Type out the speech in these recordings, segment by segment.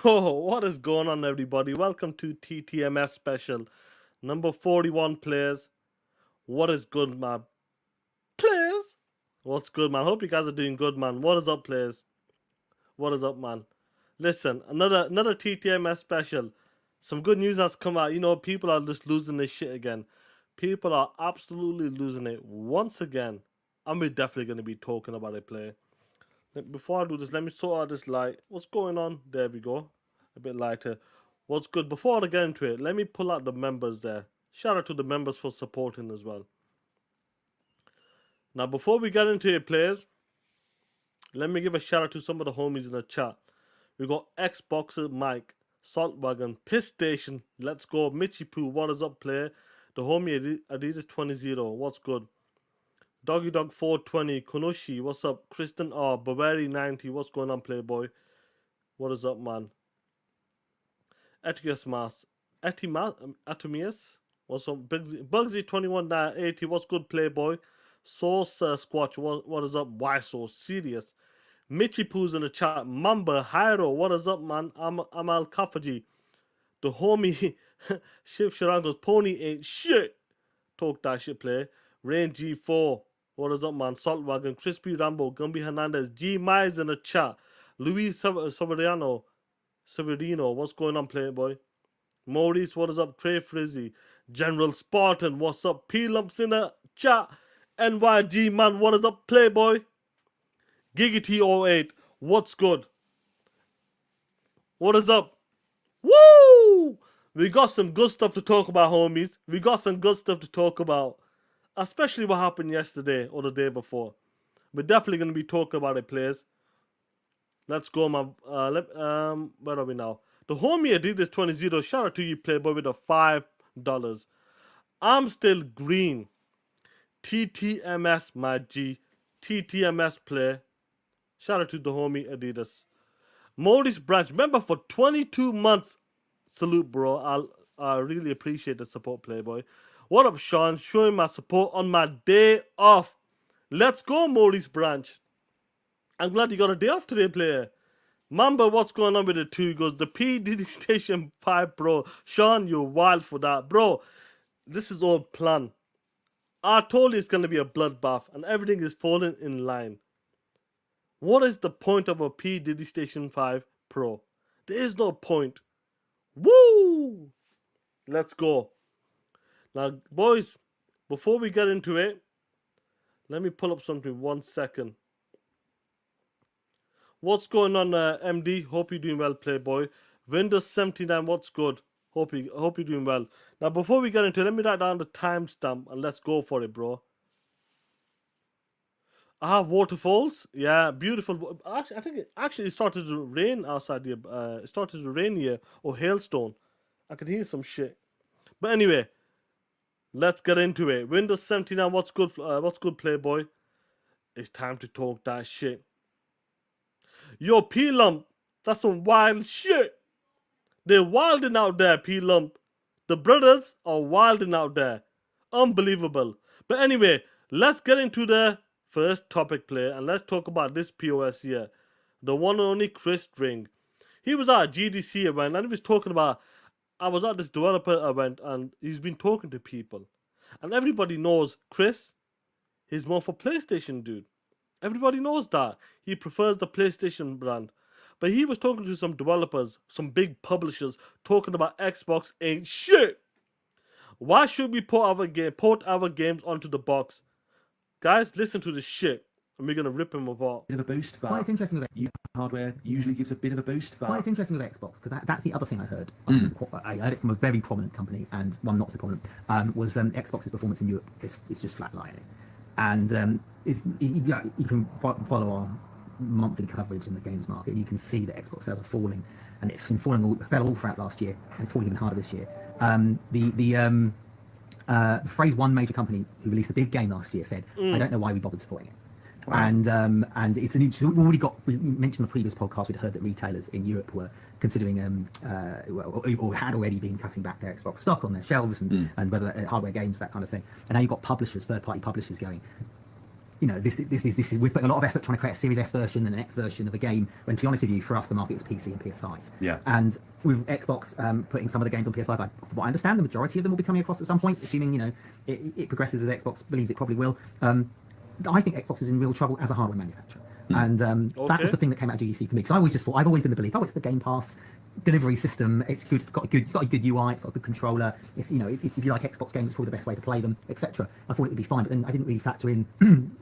Yo, what is going on, everybody? Welcome to TTMS special number 41 players. What is good, man? Players? What's good, man? Hope you guys are doing good, man. What is up, players? What is up, man? Listen, another TTMS special. Some good news has come out. You know, people are just losing their shit again. People are absolutely losing it once again. And we're definitely going to be talking about it, player. Before I do this, let me sort out this light. What's going on? There we go. A bit lighter. What's good? Before I get into it, let me pull out the members there. Shout out to the members for supporting as well. Now, before we get into it, players, let me give a shout out to some of the homies in the chat. We got Xboxer Mike, Saltwagon, Piss Station, Let's Go, Mitchy Poo, what is up, player? The homie Adidas 20, what's good? Doggy Dog 420, Konoshi, what's up? Kristen R, Bavary 90, what's going on, Playboy? What is up, man? Etius Mas, Atomius, what's up? Bugsy 2180, what's good, Playboy? Sauce Squatch, what is up? Why so serious? Mitchy Poo's in the chat. Mamba, Hyro, what is up, man? Amal Kafaji. The homie Shiv Sharango's Pony ain't shit. Talk that shit, play. Rain G4, what is up, man? Saltwagon, Crispy Rambo, Gumby Hernandez, G Mize in the chat. Luis Severino, what's going on, Playboy? Maurice, what is up? Trey Frizzy, General Spartan, what's up? P Lumps in the chat. NYG, man, what is up, Playboy? Giggity08, what's good? What is up? Woo! We got some good stuff to talk about, homies. We got some good stuff to talk about. Especially what happened yesterday or the day before. We're definitely going to be talking about it, players. Let's go, man. Where are we now? The homie Adidas 20, shout out to you, Playboy, with the $5. I'm still green. TTMS, my G. TTMS player. Shout out to the homie Adidas. Maurice Branch, member for 22 months. Salute, bro. I really appreciate the support, Playboy. What up, Sean? Showing my support on my day off. Let's go, Maurice Branch. I'm glad you got a day off today, player. Mamba, what's going on with the two? He goes, the P Diddy Station 5 Pro. Sean, you're wild for that. Bro, this is all planned. I told you it's going to be a bloodbath, and everything is falling in line. What is the point of a P Diddy Station 5 Pro? There is no point. Woo! Let's go. Now, boys, before we get into it, let me pull up something 1 second. What's going on, MD? Hope you're doing well, Playboy. Windows 79, what's good? Hope you're doing well. Now, before we get into it, let me write down the timestamp and let's go for it, bro. I have waterfalls. Yeah, beautiful. Actually, I think it started to rain outside here. It started to rain here, or hailstone. I could hear some shit. But anyway, let's get into it. Windows 79, what's good? What's good, Playboy? It's time to talk that shit. Yo, P-Lump, that's some wild shit. They're wilding out there, P-Lump. The brothers are wilding out there. Unbelievable. But anyway, let's get into the first topic, player, and let's talk about this POS here. The one and only Chris Dring. He was at a GDC event and he was talking about, I was at this developer event and he's been talking to people. And everybody knows Chris, he's more for PlayStation, dude. Everybody knows that. He prefers the PlayStation brand. But he was talking to some developers, some big publishers, talking about Xbox ain't shit. Why should we port our games onto the box? Guys, listen to this shit, and we're gonna rip him apart. Bit of a boost, but Well, it's interesting with hardware usually gives a bit of a boost. But well, it's interesting with Xbox because that's the other thing I heard. I heard it from a very prominent company and one not so prominent. Was Xbox's performance in Europe is just flatlining, and you can follow our monthly coverage in the games market. You can see that Xbox sales are falling, and it's been fell all throughout last year, and it's falling even harder this year. The phrase one major company who released a big game last year said, "I don't know why we bothered supporting it." Wow. And it's an interesting. We mentioned in the previous podcast. We'd heard that retailers in Europe were considering or had already been cutting back their Xbox stock on their shelves and whether hardware games, that kind of thing. And now you've got publishers, third-party publishers going, you know, this is we're putting a lot of effort trying to create a Series S version and an X version of a game. When, to be honest with you, for us the market was PC and PS5. Yeah. And with Xbox putting some of the games on PS5, from what I understand, the majority of them will be coming across at some point, assuming you know it progresses as Xbox believes it probably will. I think Xbox is in real trouble as a hardware manufacturer, and that was the thing that came out of GDC for me. Because I always just thought, I've always been the belief, oh, it's the Game Pass delivery system. It's good, got a good UI, it's got a good controller. It's, you know, it's, if you like Xbox games, it's probably the best way to play them, etc. I thought it would be fine, but then I didn't really factor in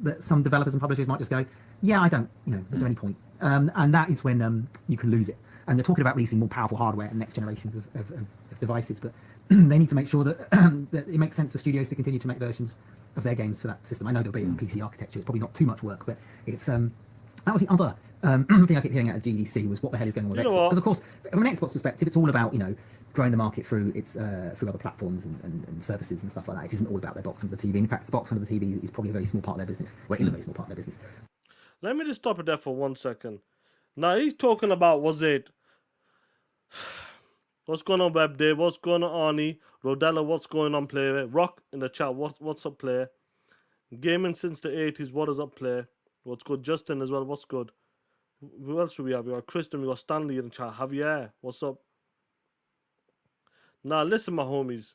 that some developers and publishers might just go, yeah, I don't, you know, is there any point? And that is when you can lose it. And they're talking about releasing more powerful hardware and next generations of devices, but they need to make sure that, that it makes sense for studios to continue to make versions of their games for that system. I know there'll be a PC architecture, it's probably not too much work, but it's that was the other thing I keep hearing out of GDC was what the hell is going on with Xbox. Because of course, from an Xbox perspective, it's all about, you know, growing the market through its through other platforms and services and stuff like that. It isn't all about their box under the TV. In fact, the box under the TV is probably a very small part of their business. Well, it is a very small part of their business. Let me just stop it there for 1 second. Now he's talking about, was it? What's going on, Web Dave? What's going on, Arnie? Rodella, what's going on, player? Rock in the chat, what's up, player? Gaming since the 80s, what is up, player? What's good? Justin as well, what's good? Who else do we have? We got Kristen, we got Stanley in the chat. Javier, what's up? Now, listen, my homies.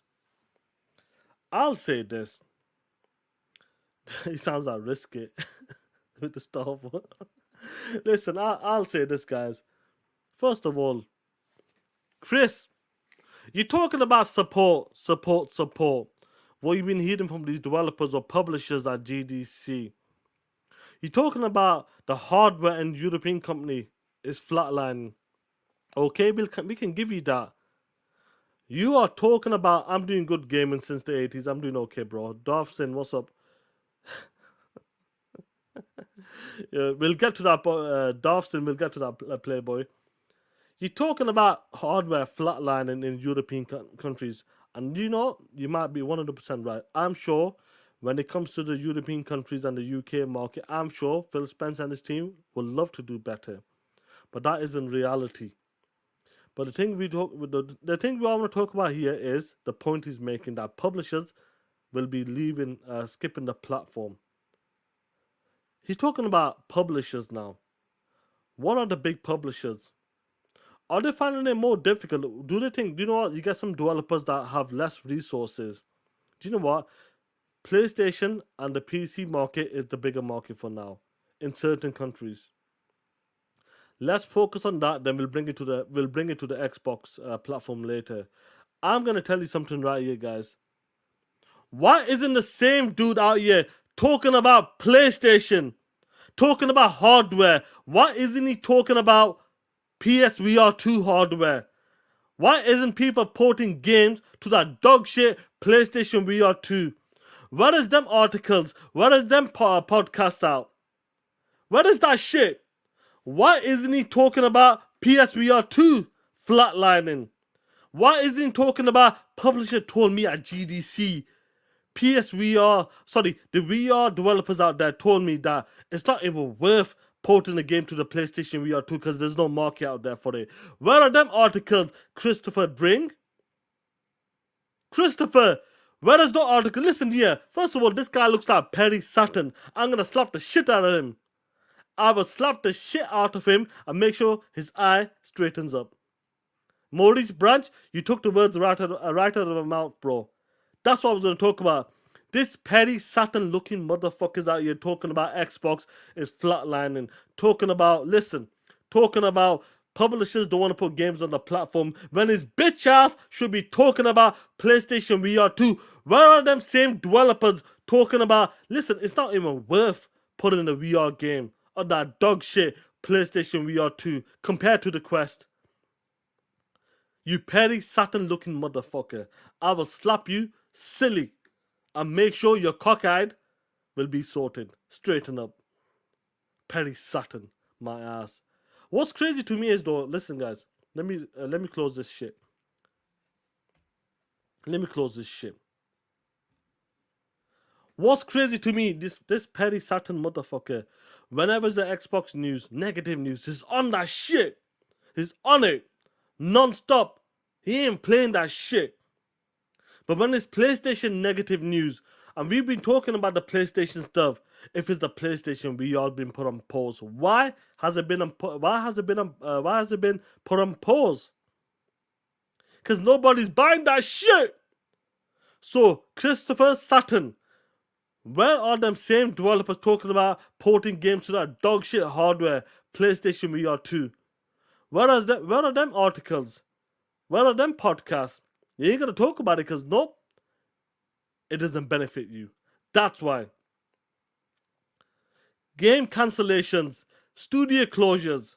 I'll say this. He sounds like risky with the stuff. Listen, I'll say this, guys. First of all, Chris, you're talking about support. What you've been hearing from these developers or publishers at GDC. You're talking about the hardware and European company is flatlining. Okay, we can give you that. You are talking about, I'm doing good gaming since the 80s. I'm doing okay, bro. Dolphin, what's up? Yeah, we'll get to that, Dolphin, we'll get to that, Playboy. You're talking about hardware flatlining in European countries. And you know, you might be 100% right. I'm sure when it comes to the European countries and the UK market, I'm sure Phil Spencer and his team would love to do better. But that isn't reality. But the thing we want to talk about here is the point he's making that publishers will be skipping the platform. He's talking about publishers now. What are the big publishers? Are they finding it more difficult? Do you know what? You get some developers that have less resources. Do you know what? PlayStation and the PC market is the bigger market for now in certain countries. Let's focus on that. Then we'll bring it to the Xbox platform later. I'm gonna tell you something right here, guys. Why isn't the same dude out here talking about PlayStation, talking about hardware? Why isn't he talking about PSVR 2 hardware? Why isn't people porting games to that dog shit PlayStation VR 2? Where is them articles? Where is them podcasts out? Where is that shit? Why isn't he talking about PSVR 2 flatlining? Why isn't he talking about publisher told me at GDC? the VR developers out there told me that it's not even worth porting the game to the PlayStation VR 2 because there's no market out there for it. Where are them articles, Christopher Dring? Christopher, where is the article? Listen here. First of all, this guy looks like Perry Saturn. I'm going to slap the shit out of him. I will slap the shit out of him and make sure his eye straightens up. Maurice Branch, you took the words right out of my mouth, bro. That's what I was going to talk about. This Perry Saturn looking motherfuckers out here talking about Xbox is flatlining. Talking about publishers don't want to put games on the platform when his bitch ass should be talking about PlayStation VR 2. Where are them same developers talking about, listen, it's not even worth putting a VR game on that dog shit PlayStation VR 2 compared to the Quest. You Perry Saturn looking motherfucker. I will slap you silly and make sure your cockeyed will be sorted. Straighten up. Perry Saturn, my ass. What's crazy to me is though, listen guys, let me close this shit. What's crazy to me, this Perry Saturn motherfucker, whenever there's Xbox news, negative news, he's on that shit. He's on it. Non-stop. He ain't playing that shit. But when it's PlayStation negative news, and we've been talking about the PlayStation stuff, if it's the PlayStation VR been put on pause? Why has it been put on pause? Because nobody's buying that shit. So Christopher Sutton, where are them same developers talking about porting games to that dog shit hardware, PlayStation VR 2? Where are them articles? Where are them podcasts? You ain't gonna talk about it because nope, it doesn't benefit you. That's why. Game cancellations, studio closures.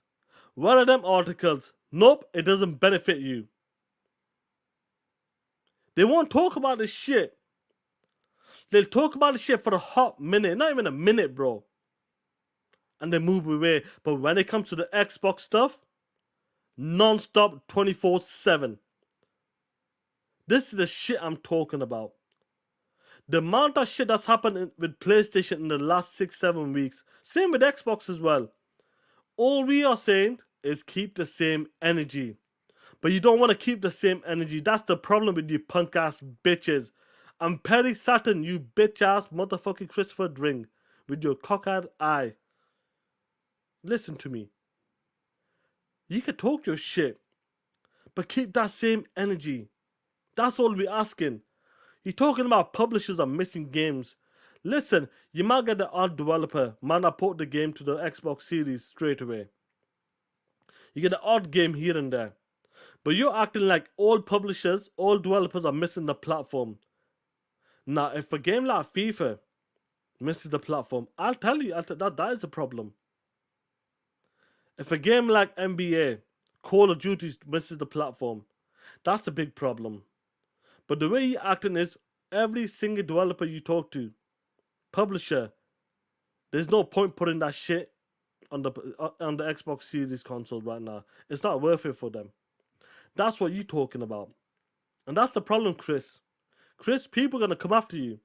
Where are them articles? Nope, it doesn't benefit you. They won't talk about this shit. They'll talk about this shit for a hot minute, not even a minute, bro. And they move away. But when it comes to the Xbox stuff, non-stop 24/7. This is the shit I'm talking about. The amount of shit that's happened with PlayStation in the last 6-7 weeks. Same with Xbox as well. All we are saying is keep the same energy. But you don't want to keep the same energy. That's the problem with you punk ass bitches. I'm Perry Saturn, you bitch ass motherfucking Christopher Dring. With your cockeyed eye. Listen to me. You can talk your shit. But keep that same energy. That's all we're asking. You're talking about publishers are missing games. Listen, you might get the odd developer, man, I port the game to the Xbox Series straight away. You get the odd game here and there. But you're acting like all publishers, all developers are missing the platform. Now, if a game like FIFA misses the platform, I'll tell you that is a problem. If a game like NBA, Call of Duty misses the platform, that's a big problem. But the way you're acting is every single developer you talk to, publisher, there's no point putting that shit on the Xbox Series console right now. It's not worth it for them. That's what you're talking about. And that's the problem, Chris. Chris, people are going to come after you.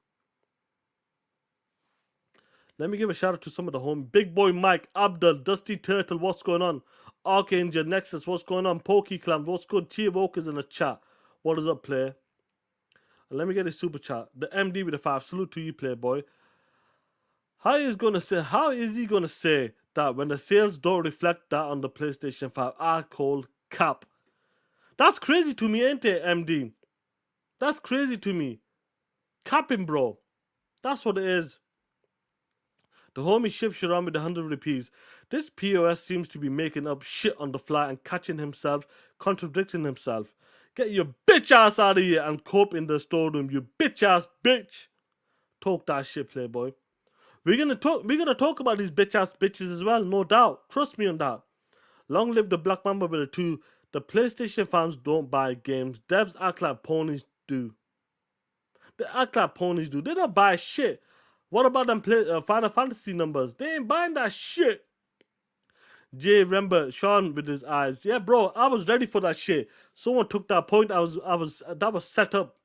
Let me give a shout out to some of the home. Big Boy Mike, Abdul, Dusty Turtle, what's going on? Archangel, Nexus, what's going on? Pokey Clam, what's good? Chia Walker's in the chat. What is up, player? And let me get a super chat. The MD with a 5. Salute to you, playboy. How is he gonna say that when the sales don't reflect that on the PlayStation 5? I call cap. That's crazy to me, ain't it, MD? That's crazy to me. Capping, bro. That's what it is. The homie shifts around with the 100 rupees. This POS seems to be making up shit on the fly and catching himself, contradicting himself. Get your bitch ass out of here and cope in the storeroom, you bitch ass bitch. Talk that shit, playboy. We're gonna talk about these bitch ass bitches as well, no doubt. Trust me on that. Long live the Black Mamba with a 2. The PlayStation fans don't buy games. Devs act like ponies do. They act like ponies do. They don't buy shit. What about them Final Fantasy numbers? They ain't buying that shit. Jay, remember Sean with his eyes. Yeah, bro, I was ready for that shit. Someone took that point. That was set up.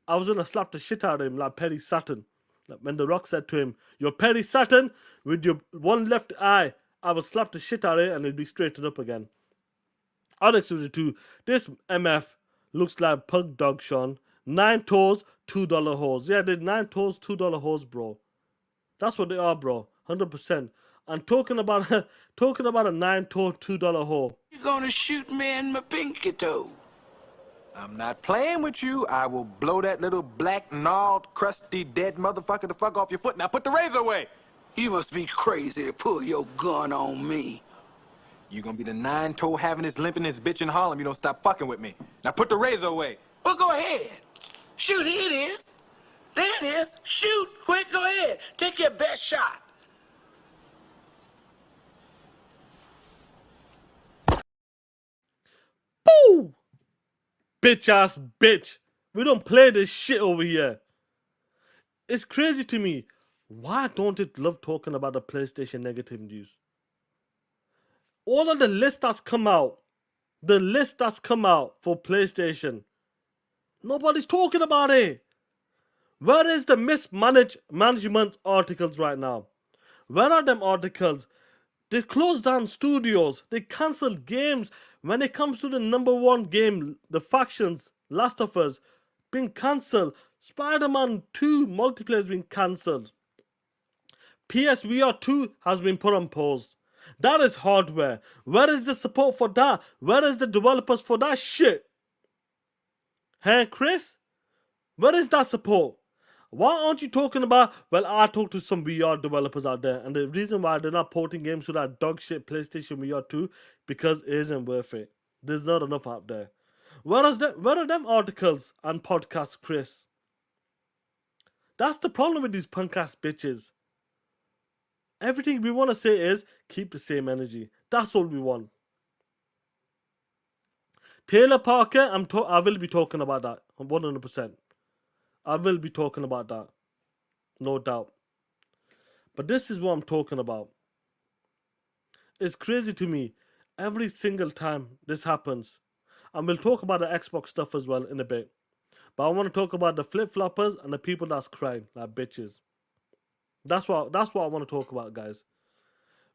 I was gonna slap the shit out of him like Perry Saturn. Like when The Rock said to him, "You're Perry Saturn with your one left eye." I would slap the shit out of it and it'd be straightened up again. Onyx with the 2. This MF looks like pug dog, Sean. 9 toes, $2 hose. Yeah, they're 9 toes, $2 hose, bro. That's what they are, bro. 100%. And talking about a 9-toe, $2 hole. You're gonna shoot me in my pinky toe. I'm not playing with you. I will blow that little black, gnarled, crusty, dead motherfucker the fuck off your foot. Now put the razor away. You must be crazy to pull your gun on me. You gonna be the 9-toe having this limping this bitch in Harlem. You don't stop fucking with me. Now put the razor away. Well, go ahead. Shoot, here it is. There it is. Shoot, quick, go ahead. Take your best shot. Boo! Bitch ass bitch. We don't play this shit over here. It's crazy to me. Why don't it love talking about the PlayStation negative news? All of the list that's come out, for PlayStation, nobody's talking about it. Where is the mismanagement articles right now? Where are them articles? They closed down studios. They cancelled games. When it comes to the #1 game, the factions, Last of Us, being cancelled. Spider-Man 2 multiplayer has been cancelled. PSVR 2 has been put on pause. That is hardware. Where is the support for that? Where is the developers for that shit? Hey, Chris? Where is that support? Why aren't you talking about, well, I talked to some VR developers out there, and the reason why they're not porting games to that dog shit PlayStation VR 2, because it isn't worth it. There's not enough out there. Where are them articles and podcasts, Chris? That's the problem with these punk ass bitches. Everything we want to say is keep the same energy. That's all we want. Taylor Parker, I will be talking about that 100%. I will be talking about that, no doubt. But this is what I'm talking about. It's crazy to me every single time this happens. And we'll talk about the Xbox stuff as well in a bit. But I want to talk about the flip-floppers and the people that's crying like bitches. That's what I want to talk about, guys.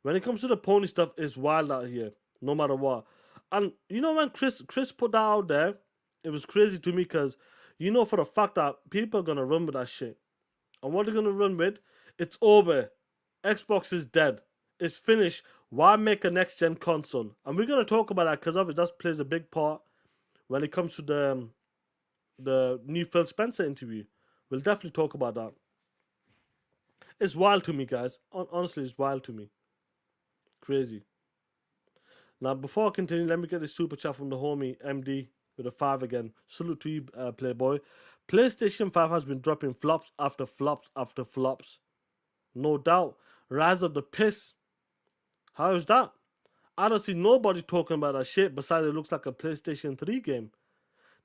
When it comes to the pony stuff, it's wild out here, no matter what. And you know when Chris put that out there, it was crazy to me because you know for a fact that people are gonna run with that shit. And what they're gonna run with, it's over. Xbox is dead. It's finished. Why make a next gen console? And we're gonna talk about that because obviously that plays a big part when it comes to the new Phil Spencer interview. We'll definitely talk about that. It's wild to me, guys. Honestly, it's wild to me. Crazy. Now, before I continue, let me get this super chat from the homie MD with a 5 again. Salute to you, Playboy. PlayStation 5 has been dropping flops after flops after flops. No doubt. Rise of the piss. How is that? I don't see nobody talking about that shit besides it looks like a PlayStation 3 game.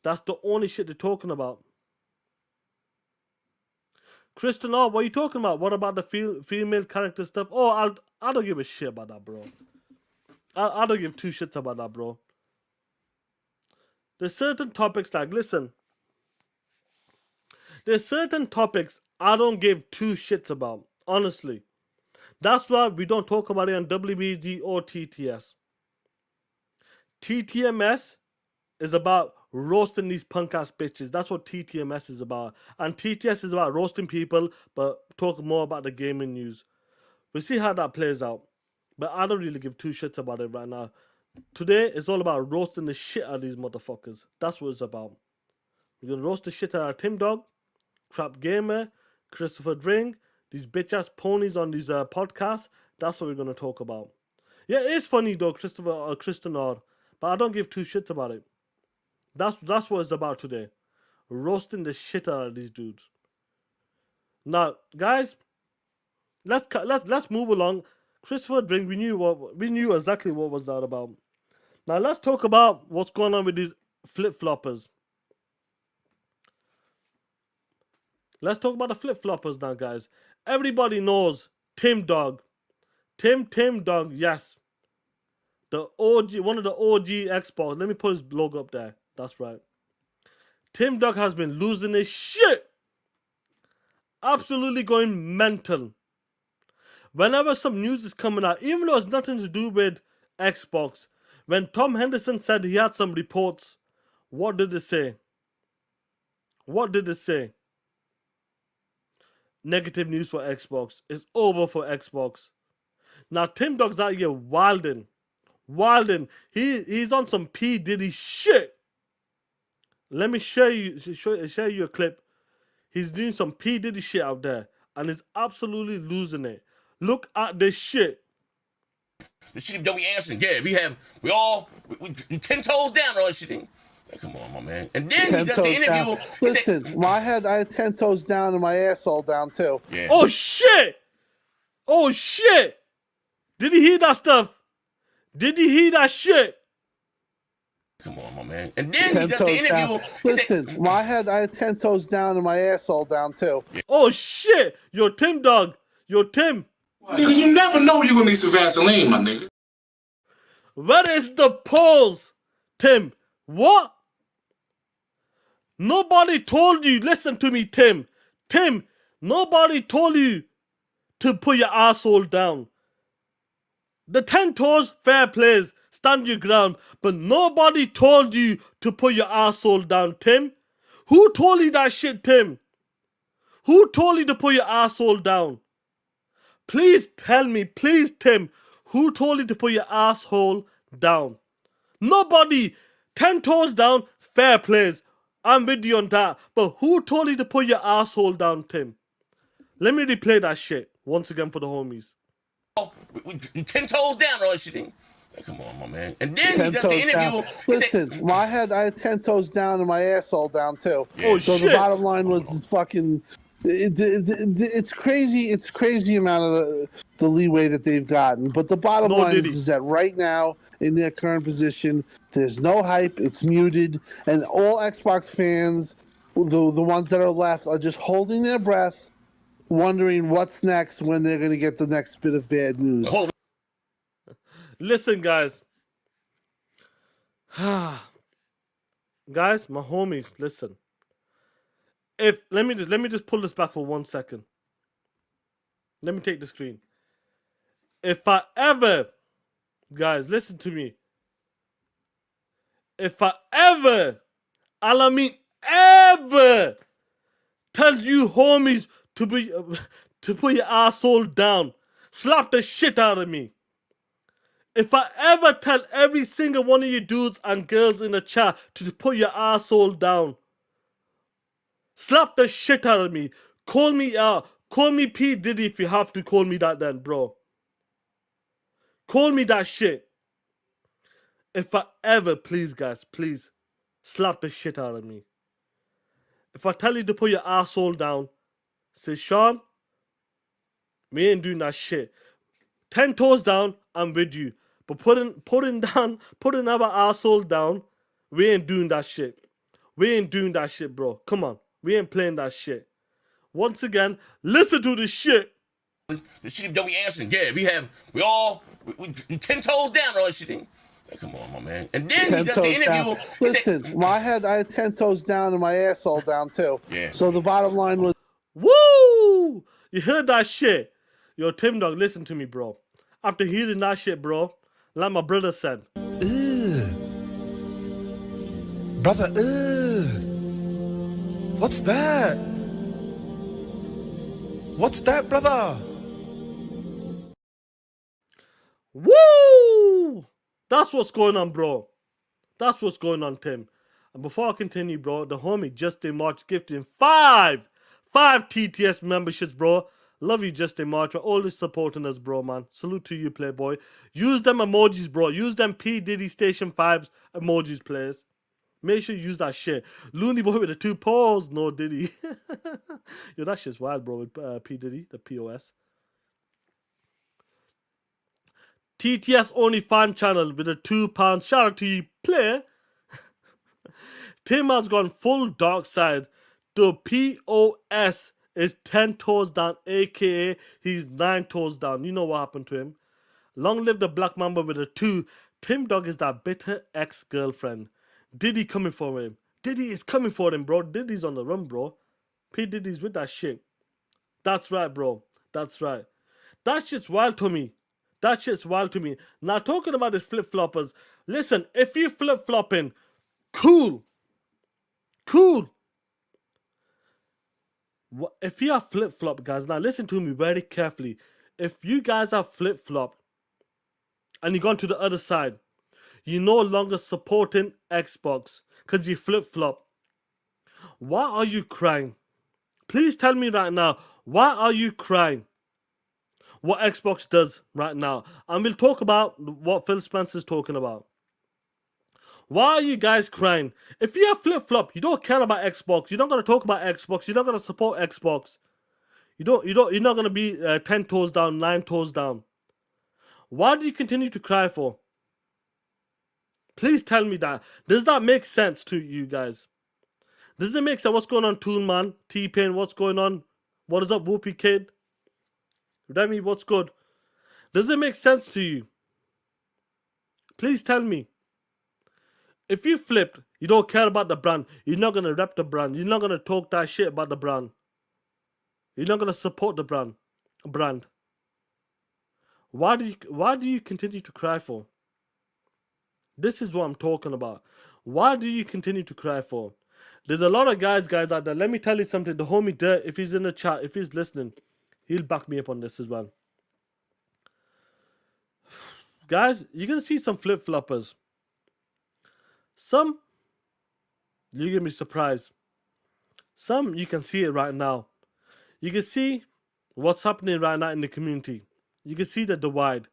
That's the only shit they're talking about. Kristen, what are you talking about? What about the female character stuff? Oh, I don't give a shit about that, bro. I don't give two shits about that, bro. There's certain topics like, listen. There's certain topics I don't give two shits about, honestly. That's why we don't talk about it on WBG or TTS. TTMS is about roasting these punk ass bitches. That's what TTMS is about. And TTS is about roasting people, but talk more about the gaming news. We'll see how that plays out. But I don't really give two shits about it right now. Today, it's all about roasting the shit out of these motherfuckers. That's what it's about. We're going to roast the shit out of Tim Dog, Crap Gamer, Christopher Dring, these bitch-ass ponies on these podcasts. That's what we're going to talk about. Yeah, it is funny though, Christopher or Kristen or, but I don't give two shits about it. That's what it's about today. Roasting the shit out of these dudes. Now, guys, let's move along. Christopher Dring, we knew exactly what was that about. Now let's talk about what's going on with these flip-floppers. Let's talk about the flip-floppers now, guys. Everybody knows Tim Dog. Tim Dog, yes. The OG, one of the OG Xbox. Let me put his logo up there. That's right. Tim Dog has been losing his shit. Absolutely going mental. Whenever some news is coming out, even though it's nothing to do with Xbox, when Tom Henderson said he had some reports, what did it say? What did it say? Negative news for Xbox. It's over for Xbox. Now Tim Dog's out here wilding. He's on some P. Diddy shit. Let me share you a clip. He's doing some P. Diddy shit out there. And he's absolutely losing it. Look at this shit. The shit don't be answering. Yeah, we all 10 toes down on shit. Like, come on, my man. And then he does the interview. Listen, I had 10 toes down and my asshole down too. Yeah. Oh shit! Oh shit! Did he hear that stuff? Did he hear that shit? Come on, my man. And then he does the interview. Listen, I had 10 toes down and my asshole down too. Yeah. Oh shit! Yo, Tim Dog. Yo, Tim. Nigga, you never know you're gonna need some Vaseline, my nigga. Where is the pause, Tim? What? Nobody told you. Listen to me, Tim. Tim, nobody told you to put your asshole down. The 10 toes, fair plays. Stand your ground. But nobody told you to put your asshole down, Tim. Who told you that shit, Tim? Who told you to put your asshole down? Please tell me, please, Tim, who told you to put your asshole down? Nobody. 10 toes down, fair plays. I'm with you on that. But who told you to put your asshole down, Tim? Let me replay that shit once again for the homies. We 10 toes down or shit. Like, come on, my man. And then he 10 does the toes interview. down. He said, Listen, I had 10 toes down and my asshole down too. Oh, so shit. the bottom line was this fucking. It's crazy. It's crazy amount of the leeway that they've gotten. But the bottom line is that right now in their current position, there's no hype. It's muted, and all Xbox fans, the ones that are left, are just holding their breath, wondering what's next when they're going to get the next bit of bad news. Listen, guys. Guys, my homies, listen. Let me just pull this back for 1 second. Let me take the screen. If I ever, guys, listen to me. If I ever, and I mean ever, tell you homies to put your asshole down, slap the shit out of me. If I ever tell every single one of you dudes and girls in the chat to put your asshole down, slap the shit out of me. Call me out. Call me P. Diddy if you have to call me that then, bro. Call me that shit. If I ever, please, guys, please, slap the shit out of me. If I tell you to put your asshole down, say, Sean, we ain't doing that shit. 10 toes down, I'm with you. But putting our asshole down, we ain't doing that shit. We ain't doing that shit, bro. Come on. We ain't playing that shit. Once again, listen to this shit. The shit don't be answering. Yeah, we 10 toes down or shit. Like, come on, my man. And then he does the interview. Down. Listen, I had 10 toes down and my asshole down too. Yeah. So the bottom line was. Woo! You heard that shit? Yo, Tim Dog, listen to me, bro. After hearing that shit, bro, like my brother said. Brother, what's that? What's that, brother? Woo! That's what's going on, bro. That's what's going on, Tim. And before I continue, bro, the homie Justin March gifting five TTS memberships, bro. Love you, Justin March, for always supporting us, bro, man. Salute to you, Playboy. Use them emojis, bro. Use them P. Diddy Station 5's emojis, players. Make sure you use that shit. Looney Boy with the 2 paws. No Diddy. Yo, that shit's wild, bro, with P. Diddy, the POS. TTS only fan channel with a £2. Shout out to you, player. Tim has gone full dark side. The POS is 10 toes down, aka he's 9 toes down. You know what happened to him. Long live the Black Mamba with a 2. Tim Dog is that bitter ex-girlfriend. Diddy coming for him. Diddy is coming for him, bro. Diddy's on the run, bro. P. Diddy's with that shit. That's right, bro. That's right. That shit's wild to me. That shit's wild to me. Now, talking about the flip-floppers. Listen, if you're flip-flopping, cool. Cool. If you are flip-flop, guys, now listen to me very carefully. If you guys are flip-flop and you're going to the other side, you're no longer supporting Xbox because you flip-flop. Why are you crying? Please tell me right now, why are you crying? What Xbox does right now. And we'll talk about what Phil Spencer's talking about. Why are you guys crying? If you have flip-flop, you don't care about Xbox. You're not going to talk about Xbox. You're not going to support Xbox. You're not going to be 10 toes down, 9 toes down. Why do you continue to cry for? Please tell me that. Does that make sense to you guys? Does it make sense? What's going on, Toolman? T-Pain, what's going on? What is up, Whoopi Kid? Remy, what's good? Does it make sense to you? Please tell me. If you flipped, you don't care about the brand. You're not going to rep the brand. You're not going to talk that shit about the brand. You're not going to support the brand. Why do you continue to cry for? This is what I'm talking about. Why do you continue to cry for? There's a lot of guys out there. Let me tell you something. The homie Dirt, if he's in the chat, if he's listening, he'll back me up on this as well. Guys, you're gonna see some flip-floppers. Some you're gonna be surprised. Some you can see it right now. You can see what's happening right now in the community. You can see the divide.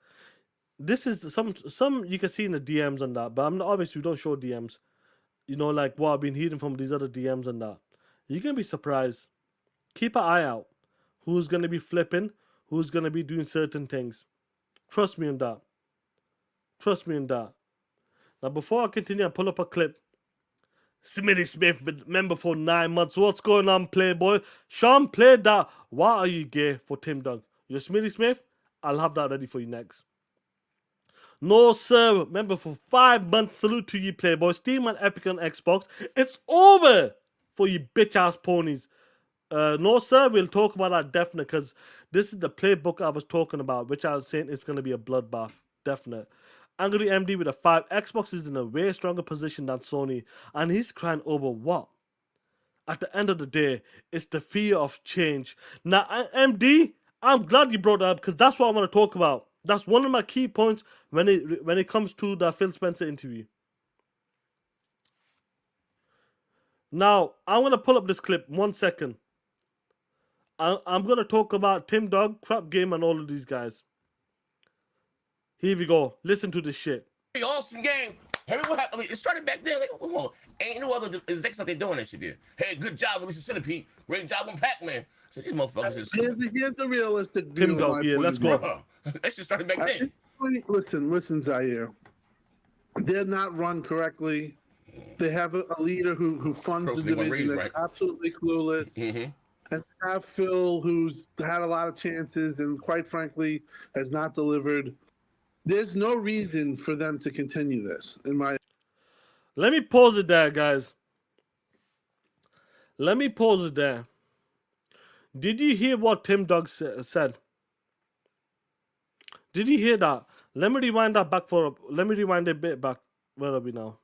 This is some you can see in the DMs and that, but I'm not, obviously we don't show DMs. You know, like what I've been hearing from these other DMs and that. You're gonna be surprised. Keep an eye out. Who's gonna be flipping? Who's gonna be doing certain things? Trust me on that. Trust me on that. Now, before I continue, I pull up a clip. Smitty Smith, member for 9 months. What's going on, Playboy? Sean played that. Why are you gay for Tim Dog? You're Smitty Smith? I'll have that ready for you next. No, sir. Member for 5 months. Salute to you, Playboy. Steam and Epic on Xbox. It's over for you bitch ass ponies. No, sir. We'll talk about that definitely because this is the playbook I was talking about, which I was saying it's going to be a bloodbath. Definite. Angry MD with a 5. Xbox is in a way stronger position than Sony, and he's crying over what? At the end of the day, it's the fear of change. Now, MD, I'm glad you brought that up because that's what I want to talk about. That's one of my key points when it comes to the Phil Spencer interview. Now, I'm going to pull up this clip. 1 second. I'm going to talk about Tim Dog, Crap Game, and all of these guys. Here we go. Listen to this shit. Awesome game. Everyone, it started back then. Like, hold on. Ain't no other execs that they doing that shit there. Hey, good job, releasing Centipede. Great job on Pac-Man. So these motherfuckers is. Here's the realistic view. Tim Dog, yeah, let's go. That shit started back then. Listen, Zaire. They're not run correctly. They have a leader who funds the division that's absolutely clueless. And have Phil, who's had a lot of chances and quite frankly has not delivered. There's no reason for them to continue this, in my. Let me pause it there, guys. Let me pause it there. Did you hear what Tim Dog said? Did you hear that? Let me rewind that back for. Let me rewind a bit back. Where are we now?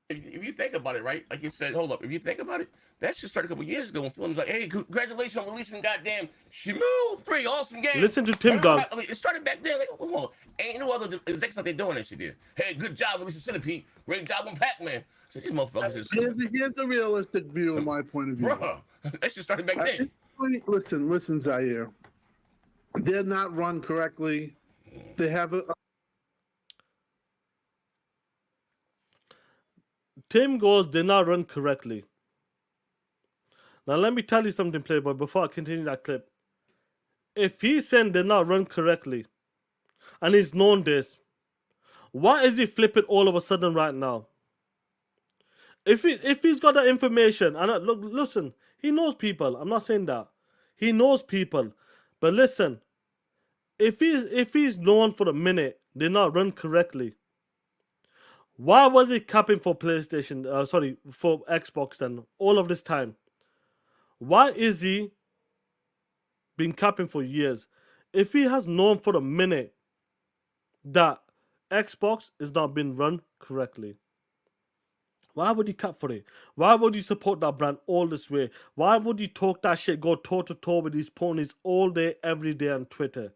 If you think about it, right? Like you said, hold up. If you think about it, that shit started a couple years ago when Phil was like, hey, congratulations on releasing goddamn Shmoo 3. Awesome game. Listen to Tim Dog. It started back then. Like, hold on. Ain't no other execs that they doing that shit there. Hey, good job releasing Centipede. Great job on Pac-Man. So these motherfuckers is. Here's the realistic view, in my point of view. Bruh, that shit started back then. Listen, Zaire. They're not run correctly. They have a. Tim goes, they're not run correctly. Now, let me tell you something, Playboy, before I continue that clip. If he's saying they're not run correctly, and he's known this, why is he flipping all of a sudden right now? If he's got that information, and look, listen, he knows people. I'm not saying that. He knows people. But listen, if he's known for a minute, they're not run correctly. Why was he capping for PlayStation? For Xbox then all of this time? Why is he been capping for years? If he has known for a minute that Xbox is not being run correctly, why would he cap for it? Why would you support that brand all this way? Why would you talk that shit, go toe to toe with these ponies all day, every day on Twitter?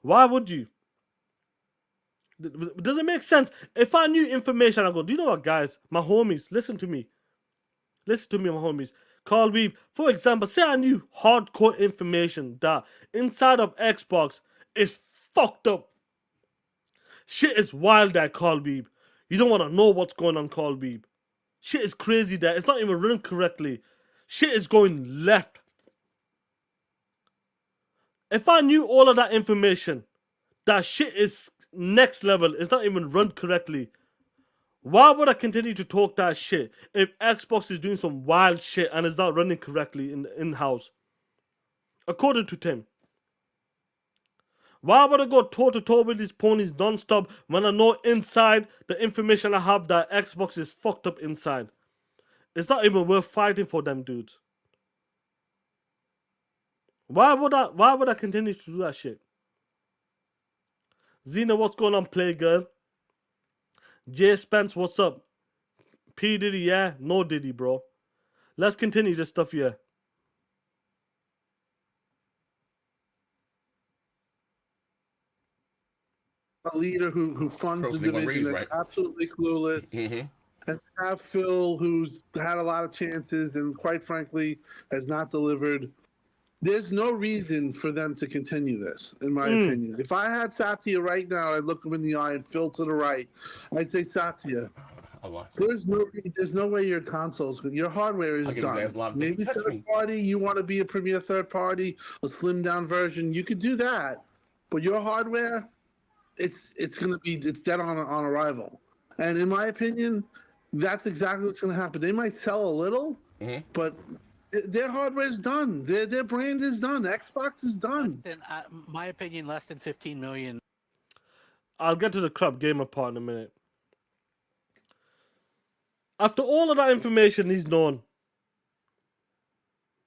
Why would you? Does it make sense? If I knew information, I go, do you know what, guys? My homies, listen to me. Listen to me, my homies. Carl Weeb, for example, say I knew hardcore information that inside of Xbox is fucked up. Shit is wild there, Carl Weeb. You don't want to know what's going on, Carl Weeb. Shit is crazy there. It's not even run correctly. Shit is going left. If I knew all of that information, that shit is next level, it's not even run correctly, why would I continue to talk that shit if Xbox is doing some wild shit and is not running correctly in-house? According to Tim. Why would I go toe-to-toe with these ponies non-stop when I know inside the information I have that Xbox is fucked up inside? It's not even worth fighting for them dudes. Why would I continue to do that shit? Xena, what's going on, Playgirl? Jay Spence, what's up? P. Diddy, yeah? No Diddy, bro. Let's continue this stuff here. leader who funds Person the they wanna division raise, that's right? absolutely clueless, and have Phil, who's had a lot of chances and quite frankly has not delivered. There's no reason for them to continue this, in my opinion. If I had Satya right now, I'd look him in the eye and Phil to the right. I'd say, Satya, I watch. there's no way your consoles, your hardware I'll is give his done. ass a lot of Maybe touch third me. party, you want to be a premier third party, a slimmed down version, you could do that. But your hardware, it's dead on arrival. And in my opinion, that's exactly what's going to happen. They might sell a little, but their hardware is done. Their brand is done. Xbox is done. My opinion, less than 15 million. I'll get to the crap gamer part in a minute. After all of that information he's known,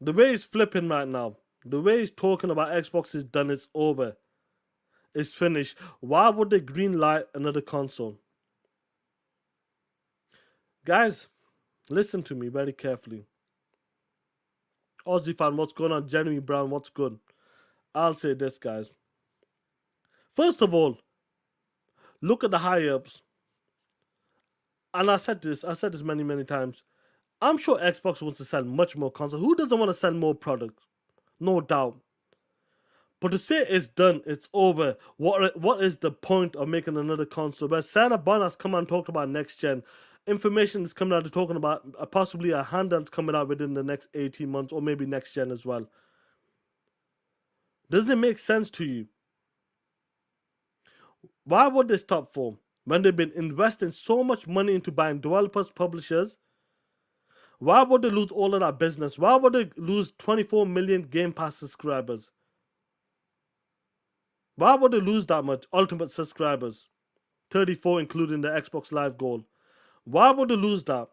the way he's flipping right now, the way he's talking about Xbox is done, it's over, it's finished. Why would they green light another console? Guys, listen to me very carefully. Aussie fan, what's going on? Jeremy Brown, what's good? I'll say this, guys. First of all, look at the high-ups. And I said this many times. I'm sure Xbox wants to sell much more consoles. Who doesn't want to sell more products? No doubt. But to say it's done, it's over. What is the point of making another console? But Sarah Bond has come out and talked about next gen. Information is coming out, they're talking about possibly a handheld's coming out within the next 18 months or maybe next gen as well. Does it make sense to you? Why would they stop for? When they've been investing so much money into buying developers, publishers, why would they lose all of that business? Why would they lose 24 million Game Pass subscribers? Why would they lose that much Ultimate subscribers? 34 including the Xbox Live Gold. Why would they lose that?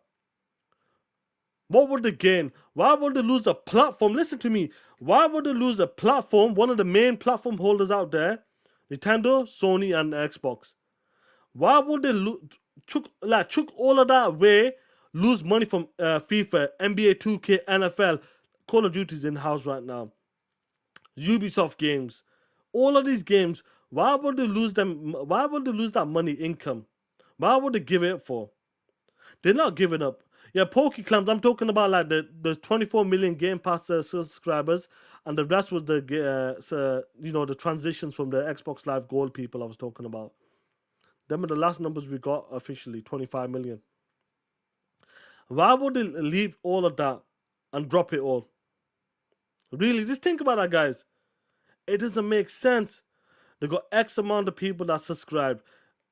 What would they gain? Why would they lose a platform? Listen to me. Why would they lose a platform, one of the main platform holders out there? Nintendo, Sony, and Xbox. Why would they chuck all of that away, lose money from FIFA, NBA 2K, NFL, Call of Duty's in-house right now, Ubisoft games, all of these games, why would they lose them? Why would they lose that money income? Why would they give it up for? They're not giving up. Yeah, PokeClams, I'm talking about like the 24 million Game Pass subscribers, and the rest was the the transitions from the Xbox Live Gold people I was talking about. Them are the last numbers we got officially, 25 million. Why would they leave all of that and drop it all? Really, just think about that, guys. It doesn't make sense. They got X amount of people that subscribe,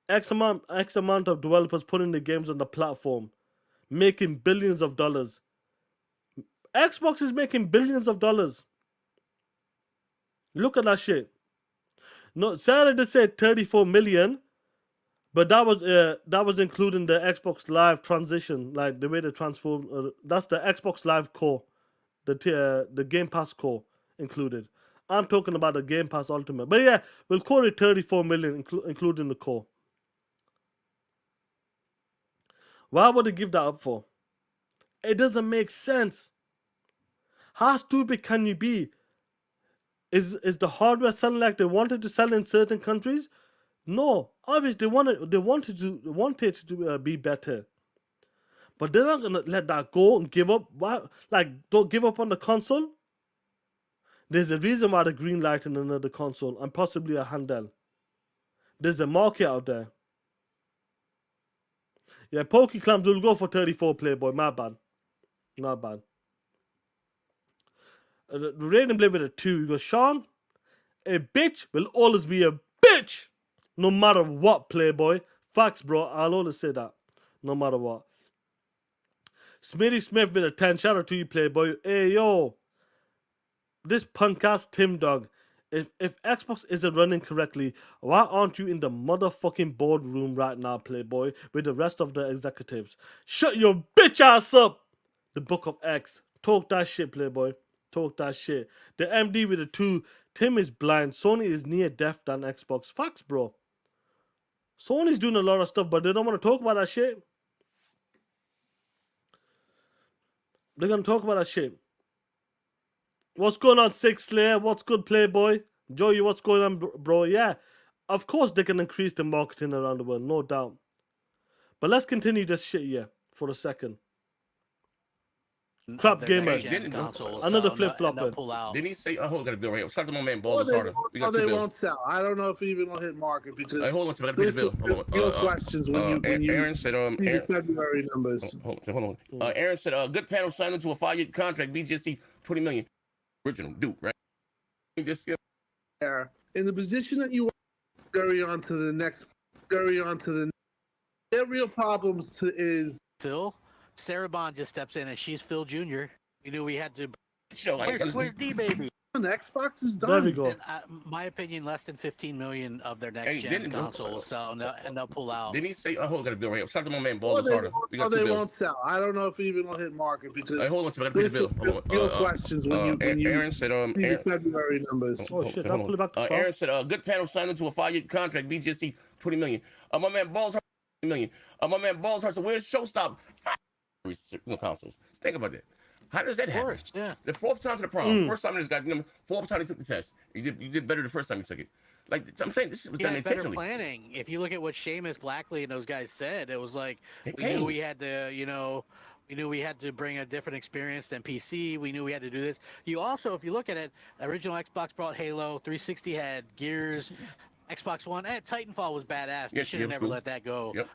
X amount of developers putting the games on the platform, making billions of dollars. Xbox is making billions of dollars. Look at that shit. No, Sarah just said 34 million, but that was including the Xbox Live transition, like the way they transform. That's the Xbox Live core, the Game Pass core included. I'm talking about the Game Pass Ultimate. But yeah, we'll call it 34 million, including the core. Why would they give that up for? It doesn't make sense. How stupid can you be? Is the hardware selling like they wanted to sell in certain countries? No, obviously they wanted to be better. But they're not gonna let that go and give up. Why? Like, don't give up on the console. There's a reason why they're greenlighting another console and possibly a handheld. There's a market out there. Yeah, PokeClams will go for 34, Playboy. My bad. Not bad. The rating play with a 2. He goes, Sean, a bitch will always be a bitch. No matter what, Playboy. Facts, bro. I'll always say that. No matter what. Smitty Smith with a 10. Shout out to you, Playboy. Hey, yo. This punk ass Tim Dog. If Xbox isn't running correctly, why aren't you in the motherfucking boardroom right now, Playboy, with the rest of the executives? Shut your bitch ass up! The Book of X. Talk that shit, Playboy. Talk that shit. The MD with a 2. Tim is blind. Sony is near deaf than Xbox. Facts, bro. Sony's doing a lot of stuff, but they don't want to talk about that shit. They're going to talk about that shit. What's going on, Six Slayer? What's good, Playboy? Joey, what's going on, bro? Yeah. Of course, they can increase the marketing around the world, no doubt. But let's continue this shit here for a second. Crap their gamer. next gen console will Another sell, and flip-flopper. they'll pull out. Didn't he say? Hold on, got a bill right here. Shout out to my man, Or Balls they, Harder. We or got two they bills. won't sell. I don't know if it even will hit market because Hey, hold on, I got to pay the bill. Hold on. real questions when you Aaron said, see the Aaron, February numbers. hold on. Aaron said, good panel signed into a 5-year contract. BGST 20 million. Original Duke, right? Just There, in the position that you are, scurry on to the next. Their real problems is Phil, Sarah Bond just steps in and she's Phil Jr. We knew we had to. show. Where's D baby? the Xbox is done. There we go. My opinion, less than 15 million of their next gen console will sell, and they'll pull out. Didn't he say? Hold on, got a bill right here. Shout out to my man, Or Balls they, Harder. We got two bills. won't sell. I don't know if it even will hit market because Hey, hold on, I got to pay the bill. Hold on. real questions when you Aaron said, see the February numbers. Oh shit, I'll pull it back to Aaron said, good panel signed into a 5-year contract. BGST 20 million. My man Balls Harder 20 million. My man Balls Harder said, where's Showstop? Consoles. Think about that. How does that happen? Of course, yeah. The fourth time to the prom. First time this guy, fourth time he took the test. You did better the first time you took it. Like I'm saying, this was done Better intentionally. planning. If you look at what Seamus, Blackley, and those guys said, it was like It we knew we pays. had to, we knew we had to bring a different experience than PC. We knew we had to do this. You also, if you look at it, original Xbox brought Halo, 360 had Gears, Xbox One, Titanfall was badass. They Yes, should have yeah, never true. that go. Yep.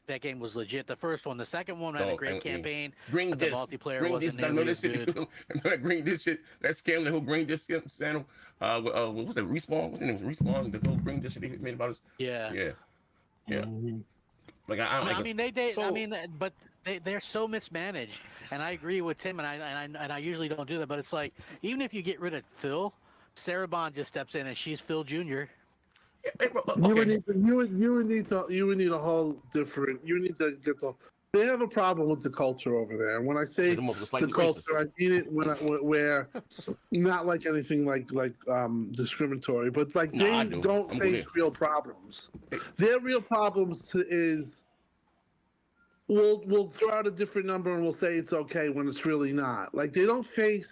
That game was legit. The first one, the second one had a great campaign. Green but the disc. multiplayer Green wasn't disc. I know nearly this as shit. good. Remember that green disc shit? That scam, the whole green disc scandal. What was that? Respawn. What's the name? Respawn. The whole green disc shit they made about us. Yeah. Yeah. Like But they're so mismanaged, and I agree with Tim, and I usually don't do that, but it's like even if you get rid of Phil, Sarah Bond just steps in and she's Phil Jr. You would need a whole different. You need to get the. They have a problem with the culture over there, and when I say the culture, I mean it where not like anything like discriminatory, but like they don't face real problems. Their real problems is we'll throw out a different number and we'll say it's okay when it's really not. Like they don't face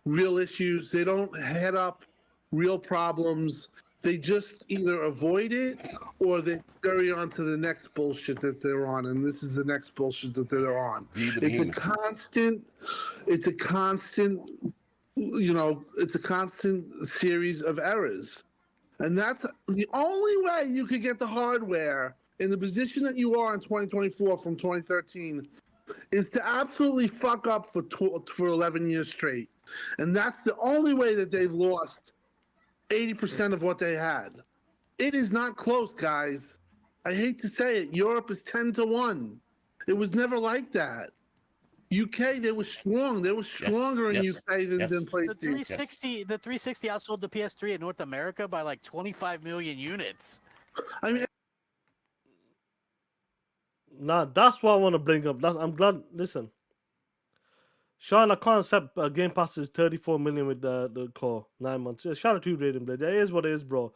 real issues. They don't head up real problems. They just either avoid it or they carry on to the next bullshit that they're on, and this is the next bullshit that they're on. It's a constant series of errors. And that's the only way you could get the hardware in the position that you are in 2024 from 2013 is to absolutely fuck up for 11 years straight. And that's the only way that they've lost 80% of what they had. It is not close, guys. I hate to say it. Europe is 10-1. It was never like that. UK, they were strong. They were stronger in UK than PlayStation. The 360 outsold the PS3 in North America by like 25 million units. I mean, nah, that's what I want to bring up. I'm glad. Listen, Sean, I can't accept Game Pass is 34 million with the core 9 months. Yeah, shout out to you, Raiden Blade. It is what it is, bro.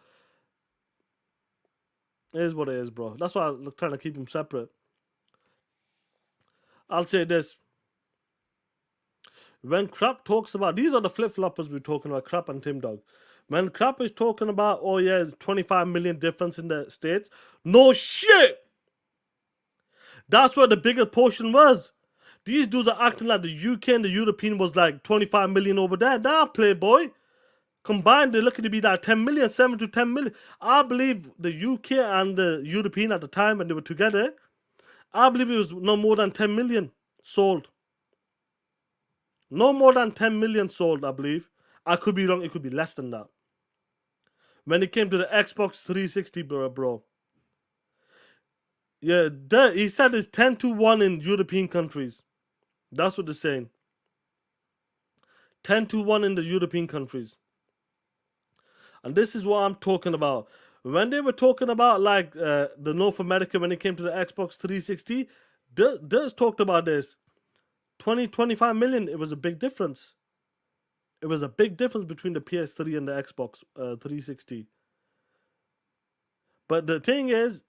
It is what it is, bro. That's why I'm trying to keep them separate. I'll say this. When Crap talks about, these are the flip-floppers we're talking about, Crap and Tim Dog. When Crap is talking about, oh yeah, it's 25 million difference in the States. No shit! That's where the bigger portion was. These dudes are acting like the UK and the European was like 25 million over there. Nah, playboy. Combined, they're looking to be like 10 million, 7 to 10 million. I believe the UK and the European at the time when they were together, I believe it was no more than 10 million sold. No more than 10 million sold, I believe. I could be wrong. It could be less than that. When it came to the Xbox 360, bro. Yeah, he said it's 10-1 in European countries. That's what they're saying. 10-1 in the European countries. And this is what I'm talking about. When they were talking about like the North America, when it came to the Xbox 360, Duz talked about this. 25 million, it was a big difference. It was a big difference between the PS3 and the Xbox 360. But the thing is,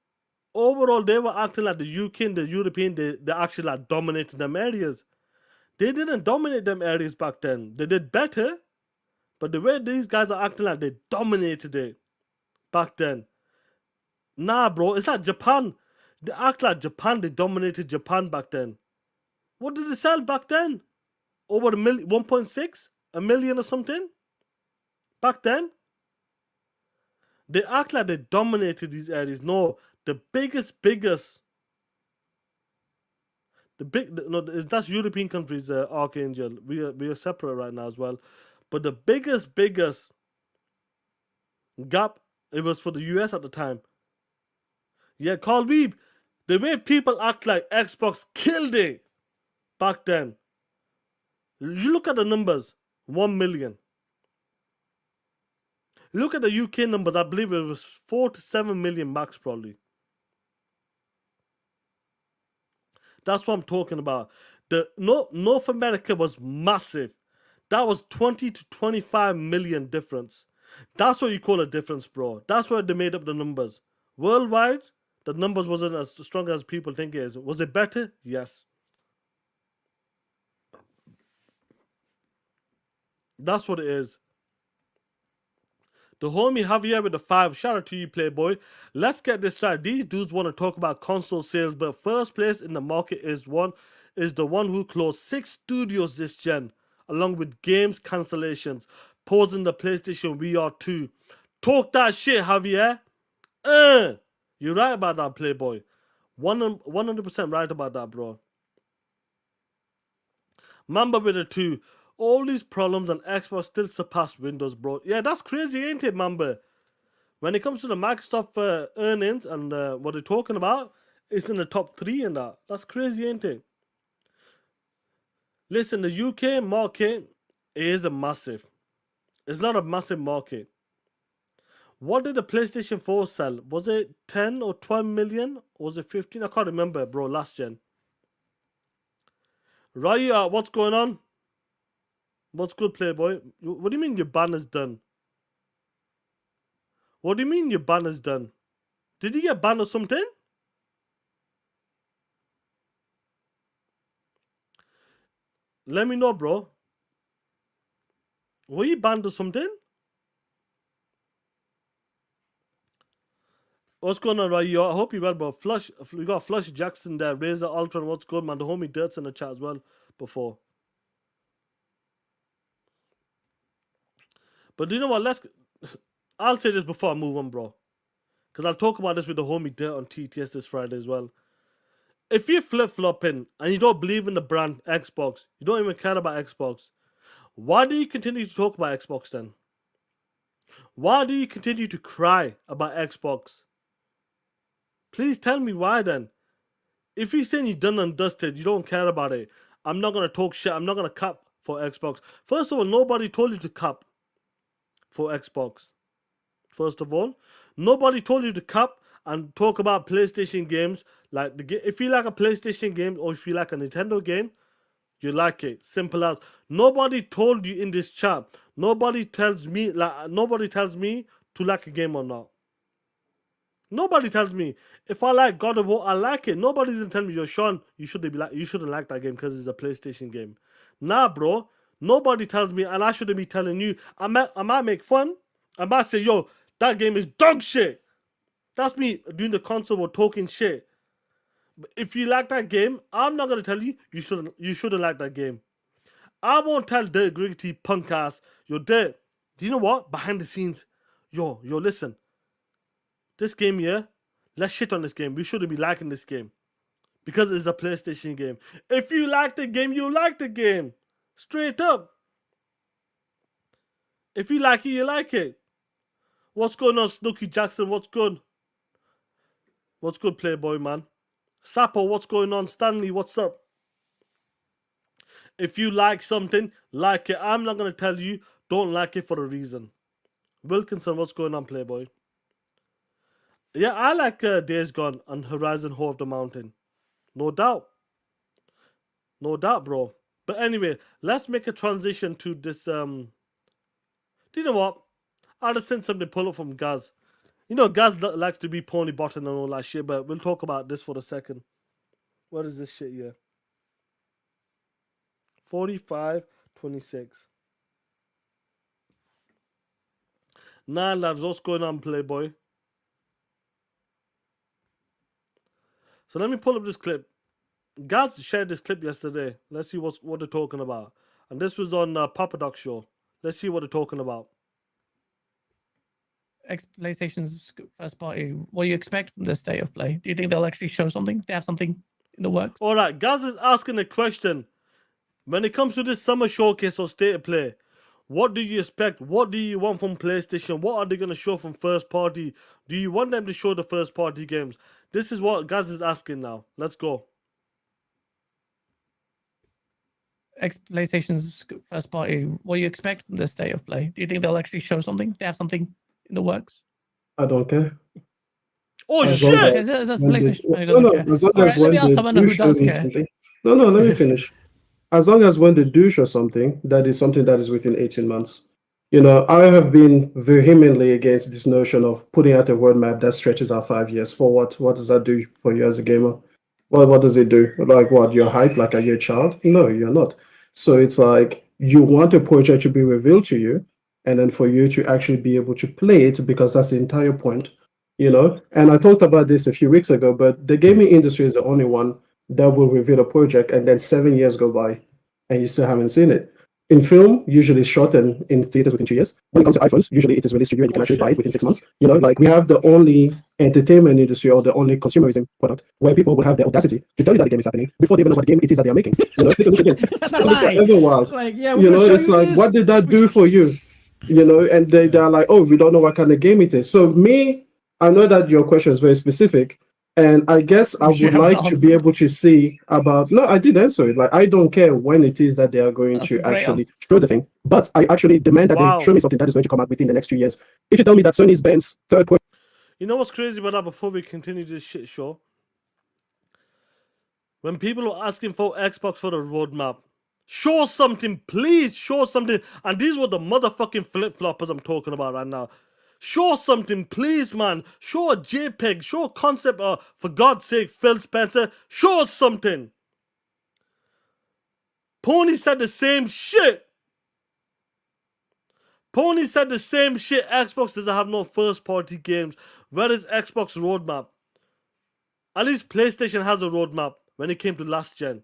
overall, they were acting like the UK and the European, they actually like dominated them areas. They didn't dominate them areas back then. They did better, but the way these guys are acting like they dominated it. back then. Nah, bro, it's like Japan. They act like Japan. They dominated Japan back then. What did they sell back then? Over 1.6? A million or something? Back then? They act like they dominated these areas. No, the biggest. That's European countries, Archangel. We are separate right now as well. But the biggest gap, it was for the US at the time. Yeah, Carl Weeb, the way people act like Xbox killed it back then. You look at the numbers, 1 million. Look at the UK numbers, I believe it was 4 to 7 million max probably. That's what I'm talking about. The North America was massive. That was 20 to 25 million difference. That's what you call a difference, bro. That's why they made up the numbers. Worldwide, the numbers wasn't as strong as people think it is. Was it better? Yes. That's what it is. The homie Javier with the 5. Shout out to you, Playboy. Let's get this right. These dudes want to talk about console sales, but first place in the market is the one who closed 6 studios this gen, along with games cancellations, pausing the PlayStation VR 2. Talk that shit, Javier. You're right about that, Playboy. 100% right about that, bro. Mamba with a 2. All these problems on Xbox still surpass Windows, bro. Yeah, that's crazy, ain't it, Mamba? When it comes to the Microsoft earnings and what they're talking about, it's in the top 3 in that. That's crazy, ain't it? Listen, the UK market is a massive. It's not a massive market. What did the PlayStation 4 sell? Was it 10 or 12 million? Or was it 15? I can't remember, bro, last gen. Raya, what's going on? What's good, Playboy? What do you mean your banner's done? What do you mean your banner's done? Did he get banned or something? Let me know, bro. Were you banned or something? What's going on, Raya? I hope you're well, bro. Flush, we got Flush Jackson there. Razor Ultra, what's good, man? The homie Dirt's in the chat as well before. But you know what? I'll say this before I move on, bro. Because I'll talk about this with the homie Dirt on TTS this Friday as well. If you're flip-flopping and you don't believe in the brand Xbox, you don't even care about Xbox, why do you continue to talk about Xbox then? Why do you continue to cry about Xbox? Please tell me why then. If you're saying you're done and dusted, you don't care about it, I'm not going to talk shit. I'm not going to cap for Xbox. First of all, nobody told you to cap for Xbox. First of all, nobody told you to cap and talk about PlayStation games. Like if you like a PlayStation game or if you like a Nintendo game, you like it. Simple as. Nobody told you in this chat. Nobody tells me to like a game or not. Nobody tells me if I like God of War, I like it. Nobody's gonna tell me, yo, Sean, you shouldn't like that game because it's a PlayStation game. Nah, bro. Nobody tells me, and I shouldn't be telling you. I might make fun. I might say, yo, that game is dog shit. That's me doing the console or talking shit. But if you like that game, I'm not gonna tell you you shouldn't like that game. I won't tell Dirt Griggity punk ass, yo, Dirt, do you know what? Behind the scenes, yo, listen. This game here, let's shit on this game. We shouldn't be liking this game. Because it's a PlayStation game. If you like the game, you like the game. Straight up. If you like it, you like it. What's going on, Snooky Jackson? What's good? What's good, Playboy, man? Sapo, what's going on? Stanley, what's up? If you like something, like it. I'm not going to tell you don't like it for a reason. Wilkinson, what's going on, Playboy? Yeah, I like Days Gone and Horizon Ho of the Mountain. No doubt. No doubt, bro. But anyway, let's make a transition to this. Do you know what? I'll just send something pull up from Gaz. You know, Gaz likes to be pony bottom and all that shit, but we'll talk about this for a second. What is this shit here? 45-26. Nah, lads, what's going on, Playboy? So let me pull up this clip. Guys shared this clip yesterday. Let's see what they're talking about. And this was on Papa Doc Show. Let's see what they're talking about. PlayStation's first party. What do you expect from the state of play? Do you think they'll actually show something? They have something in the works? All right, Gaz is asking a question. When it comes to this summer showcase or state of play, what do you expect? What do you want from PlayStation? What are they going to show from first party? Do you want them to show the first party games? This is what Gaz is asking now. Let's go. PlayStation's first party. What do you expect from the state of play? Do you think they'll actually show something? They have something in the works? I don't care. Oh As shit! long as- Okay, that's when PlayStation. they- He No, no, doesn't care. as long All as right, let when me ask they someone do who show does me care. something. No, no, let me finish. As long as when they do show something, that is something that is within 18 months. You know, I have been vehemently against this notion of putting out a roadmap that stretches out 5 years. For what? What does that do for you as a gamer? What does it do? Like what? You're hyped like are you a child? No, you're not. So it's like you want a project to be revealed to you, and then for you to actually be able to play it because that's the entire point. You know, and I talked about this a few weeks ago, but the gaming industry is the only one that will reveal a project and then 7 years go by and you still haven't seen it. In film, usually it's shot and in theaters within 2 years. When it comes to iPhones, usually it is released to you and you can actually buy it within 6 months. You know, like we have the only entertainment industry or the only consumerism product where people will have the audacity to tell you that the game is happening before they even know what game it is that they are making. You know, take a look again. That's not a lie. Everwild. Like, yeah, You know, we'll show it's you like, this. what did that do for you? You know, and they're like, oh, we don't know what kind of game it is. So me, I know that your question is very specific, and I guess I You would haven't like to be answered. able to see about. No, I did answer it. Like I don't care when it is that they are going That's to a great actually show the thing, but I actually demand that Wow. they show me something that is going to come out within the next 2 years. If you tell me that Sony's Benz third point. You know what's crazy about that before we continue this shit show? When people are asking for Xbox for the roadmap, show something, please show something. And these were the motherfucking flip-floppers I'm talking about right now. Show something, please, man. Show a JPEG, show a concept, for God's sake, Phil Spencer, show us something. Pony said the same shit. Pony said the same shit. Xbox doesn't have no first-party games. Where is Xbox roadmap? At least PlayStation has a roadmap when it came to last gen.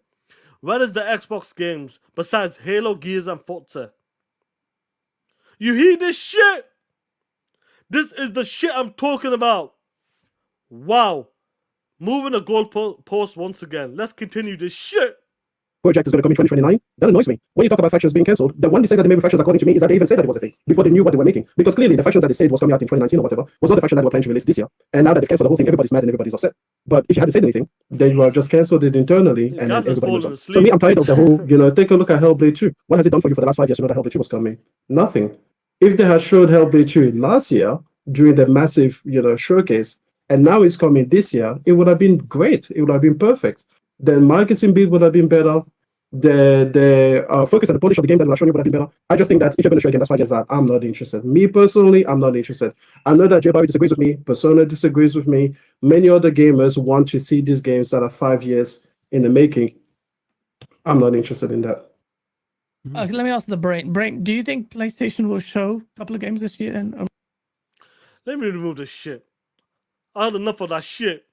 Where is the Xbox games besides Halo, Gears, and Forza? You hear this shit? This is the shit I'm talking about. Wow. Moving the goalpost once again. Let's continue this shit. Project is going to come in 2029. That annoys me. When you talk about factions being cancelled, the one they say that they made factions, according to me, is that they even said that it was a thing before they knew what they were making. Because clearly, the factions that they said was coming out in 2019 or whatever was not the faction that they were planning to release this year. And now that they've cancelled the whole thing, everybody's mad and everybody's upset. But if you hadn't said anything, they were just cancelled it internally, and then Gaz is everybody was falling up. So asleep. me, I'm tired of the whole. You know, take a look at Hellblade 2. What has it done for you for the last 5 years? You know that Hellblade 2 was coming. Nothing. If they had showed Hellblade 2 last year during the massive, showcase, and now it's coming this year, it would have been great. It would have been perfect. The marketing bit would have been better. The focus and the polish of the game that we're showing you would have been better. I just think that if you're going to show a game that's 5 years out, I'm not interested. Me personally, I'm not interested. I know that J Barry disagrees with me. Persona disagrees with me. Many other gamers want to see these games that are 5 years in the making. I'm not interested in that. Okay, let me ask the brain. Brain, do you think PlayStation will show a couple of games this year? And Let me remove this shit. I had enough of that shit.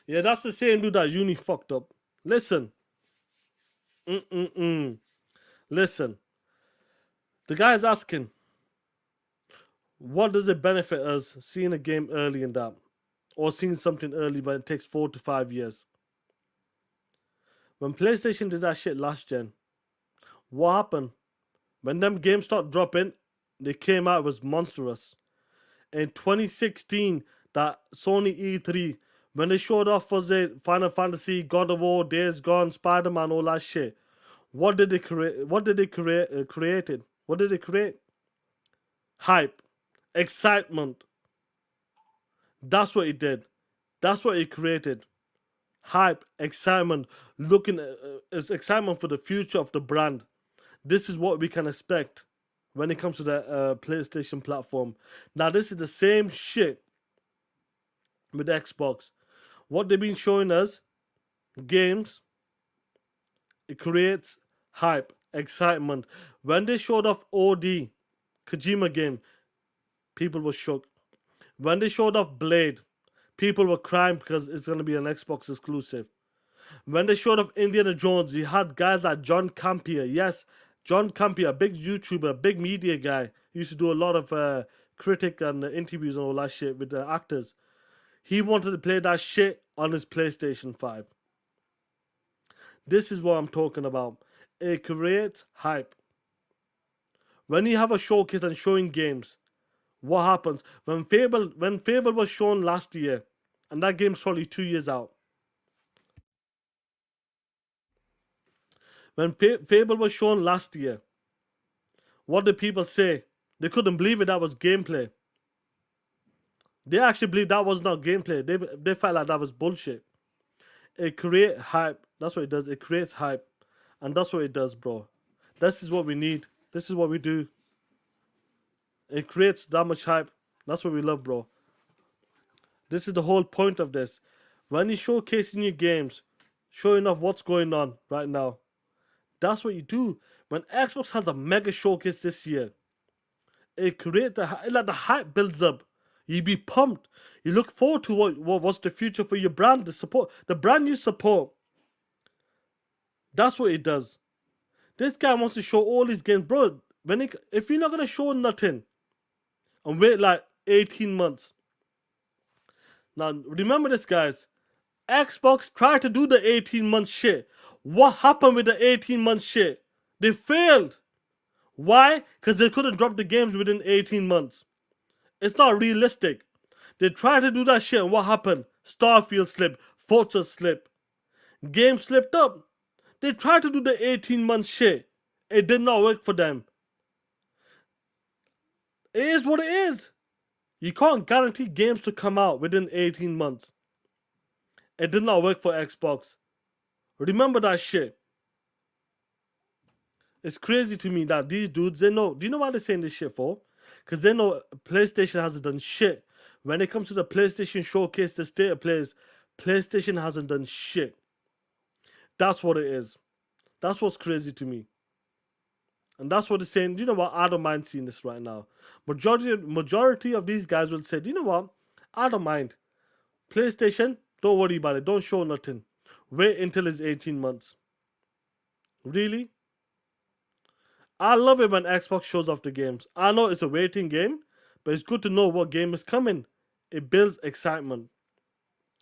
Yeah, that's the same dude that uni fucked up. Listen. Listen. The guy's asking, what does it benefit us seeing a game early in that? Or seeing something early but it takes 4 to 5 years? When PlayStation did that shit last gen, what happened? When them games start dropping, they came out, it was monstrous. In 2016, that Sony E3, when they showed off was it Final Fantasy, God of War, Days Gone, Spider-Man, all that shit. What did they create? What did they created? What did they create? Hype, excitement. That's what it did. That's what it created. Hype, excitement, looking as excitement for the future of the brand. This is what we can expect when it comes to the PlayStation platform. Now, this is the same shit with Xbox. What they've been showing us, games, it creates hype, excitement. When they showed off OD Kojima game, people were shook. When they showed off Blade, people were crying because it's going to be an Xbox exclusive. When they showed off Indiana Jones, you had guys like John Campier. Yes, John Campier, a big YouTuber, big media guy. He used to do a lot of critic and interviews and all that shit with the actors. He wanted to play that shit on his PlayStation 5. This is what I'm talking about. It creates hype. When you have a showcase and showing games, what happens? When Fable was shown last year, and that game's probably 2 years out. When Fable was shown last year, what did people say? They couldn't believe it, that was gameplay. They actually believed that was not gameplay. They felt like that was bullshit. It creates hype. That's what it does. It creates hype. And that's what it does, bro. This is what we need. This is what we do. It creates that much hype. That's what we love, bro. This is the whole point of this. When you're showcasing your games, showing off what's going on right now, that's what you do. When Xbox has a mega showcase this year, it creates the hype builds up. You be pumped. You look forward to what's the future for your brand, the brand you support. That's what it does. This guy wants to show all his games, bro. If you're not gonna show nothing and wait like 18 months. Now remember this, guys. Xbox tried to do the 18-month shit. What happened with the 18-month shit? They failed. Why? Because they couldn't drop the games within 18 months. It's not realistic. They tried to do that shit, and what happened? Starfield slipped. Forza slipped. Games slipped up. They tried to do the 18-month shit. It did not work for them. It is what it is. You can't guarantee games to come out within 18 months. It did not work for Xbox. Remember that shit. It's crazy to me that these dudes, they know. Do you know why they're saying this shit for? Because they know PlayStation hasn't done shit. When it comes to the PlayStation showcase, the state of plays, PlayStation hasn't done shit. That's what it is. That's what's crazy to me. And that's what they're saying. You know what? I don't mind seeing this right now. Majority of these guys will say, you know what? I don't mind. PlayStation, don't worry about it. Don't show nothing. Wait until it's 18 months. Really? I love it when Xbox shows off the games. I know it's a waiting game, but it's good to know what game is coming. It builds excitement.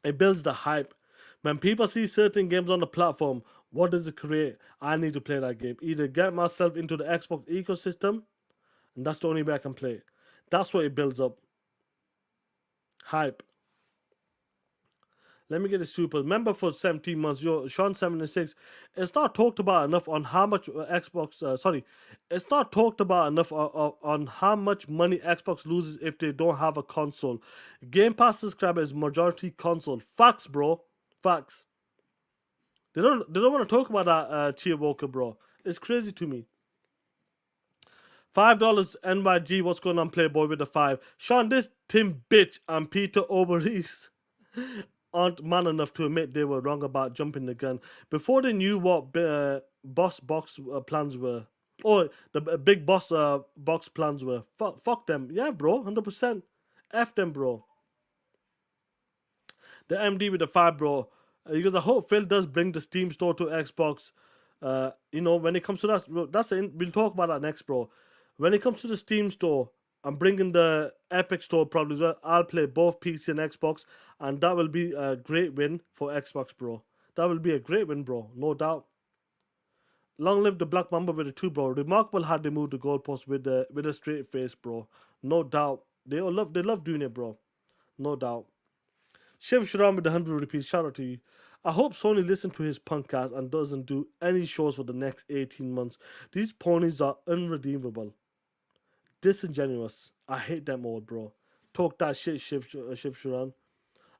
It builds the hype. When people see certain games on the platform, what does it create? I need to play that game. Either get myself into the Xbox ecosystem, and that's the only way I can play it. That's what it builds up. Hype. Let me get it super. Remember for 17 months, Sean76, it's not talked about enough on how much it's not talked about enough on how much money Xbox loses if they don't have a console. Game Pass subscriber is majority console. Facts, bro. Facts. They don't want to talk about that, Chia Walker, bro. It's crazy to me. $5 NYG, what's going on, Playboy with the 5. Sean, this Tim bitch and Peter Oberis aren't man enough to admit they were wrong about jumping the gun before they knew what boss box plans were, or the big boss box plans were. Fuck them. Yeah, bro, 100%. F them, bro. The MD with the 5, bro. Because I hope Phil does bring the Steam store to Xbox. When it comes to that, we'll talk about that next, bro. When it comes to the Steam store, I'm bringing the Epic Store probably as well. I'll play both PC and Xbox, and that will be a great win for Xbox, bro. That will be a great win, bro. No doubt. Long live the Black Mamba with the 2, bro. Remarkable how they moved the goalpost with a straight face, bro. No doubt. They love doing it, bro. No doubt. Shiv Sharam with the 100 rupees. Shout out to you. I hope Sony listens to his podcast and doesn't do any shows for the next 18 months. These ponies are unredeemable. Disingenuous. I hate them all, bro. Talk that shit, Shiv Sharan.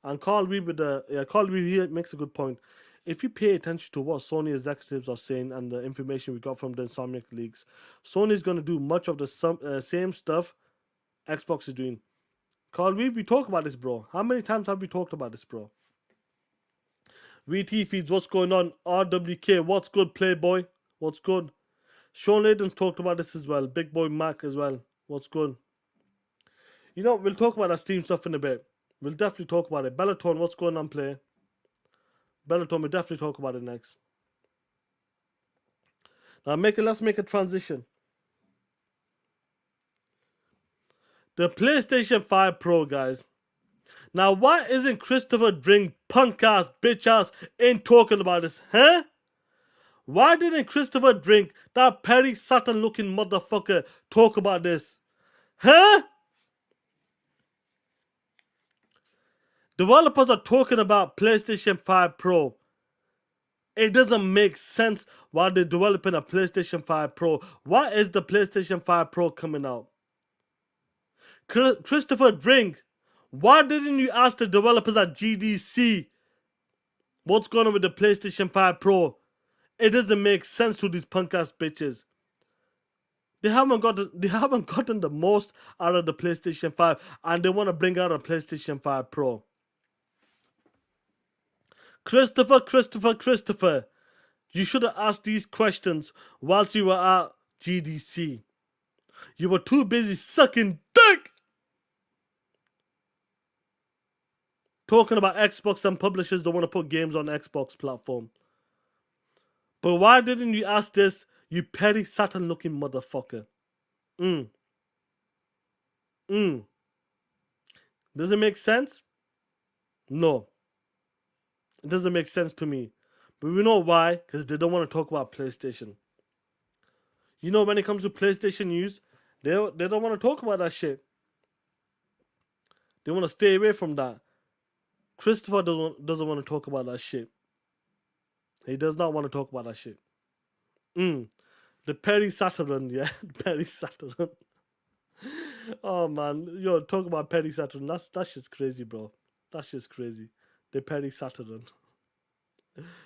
And Carl Reed here makes a good point. If you pay attention to what Sony executives are saying and the information we got from the Insomniac leaks, Sony is going to do much of the same stuff Xbox is doing. Carl Reed, we talk about this, bro. How many times have we talked about this, bro? VT feeds, what's going on? RWK, what's good, Playboy? What's good? Sean Layden's talked about this as well. Big Boy Mac as well. What's good? You know, we'll talk about that Steam stuff in a bit. We'll definitely talk about it. Bellator, what's going on, play? Bellator, we'll definitely talk about it next. Now, let's make a transition. The PlayStation 5 Pro, guys. Now, why isn't Christopher Dring, punk ass, bitch ass, ain't talking about this, huh? Why didn't Christopher Dring, that Perry Saturn looking motherfucker, talk about this? Huh? Developers are talking about PlayStation 5 Pro. It doesn't make sense why they're developing a PlayStation 5 Pro. Why is the PlayStation 5 Pro coming out? Christopher Dring, why didn't you ask the developers at GDC what's going on with the PlayStation 5 Pro? It doesn't make sense to these punk ass bitches. They haven't gotten the most out of the PlayStation 5, and they want to bring out a PlayStation 5 Pro. Christopher, you should have asked these questions whilst you were at GDC. You were too busy sucking dick, talking about Xbox and publishers don't want to put games on Xbox platform. But why didn't you ask this, you petty Saturn looking motherfucker? Does it make sense? No. It doesn't make sense to me. But we know why, because they don't want to talk about PlayStation. You know, when it comes to PlayStation news, they don't want to talk about that shit. They want to stay away from that. Christopher doesn't want to talk about that shit. He does not want to talk about that shit. The Perry Saturn, yeah. Perry Saturn. Oh, man. Yo, talk about Perry Saturn. That's just crazy, bro. That's just crazy. The Perry Saturn.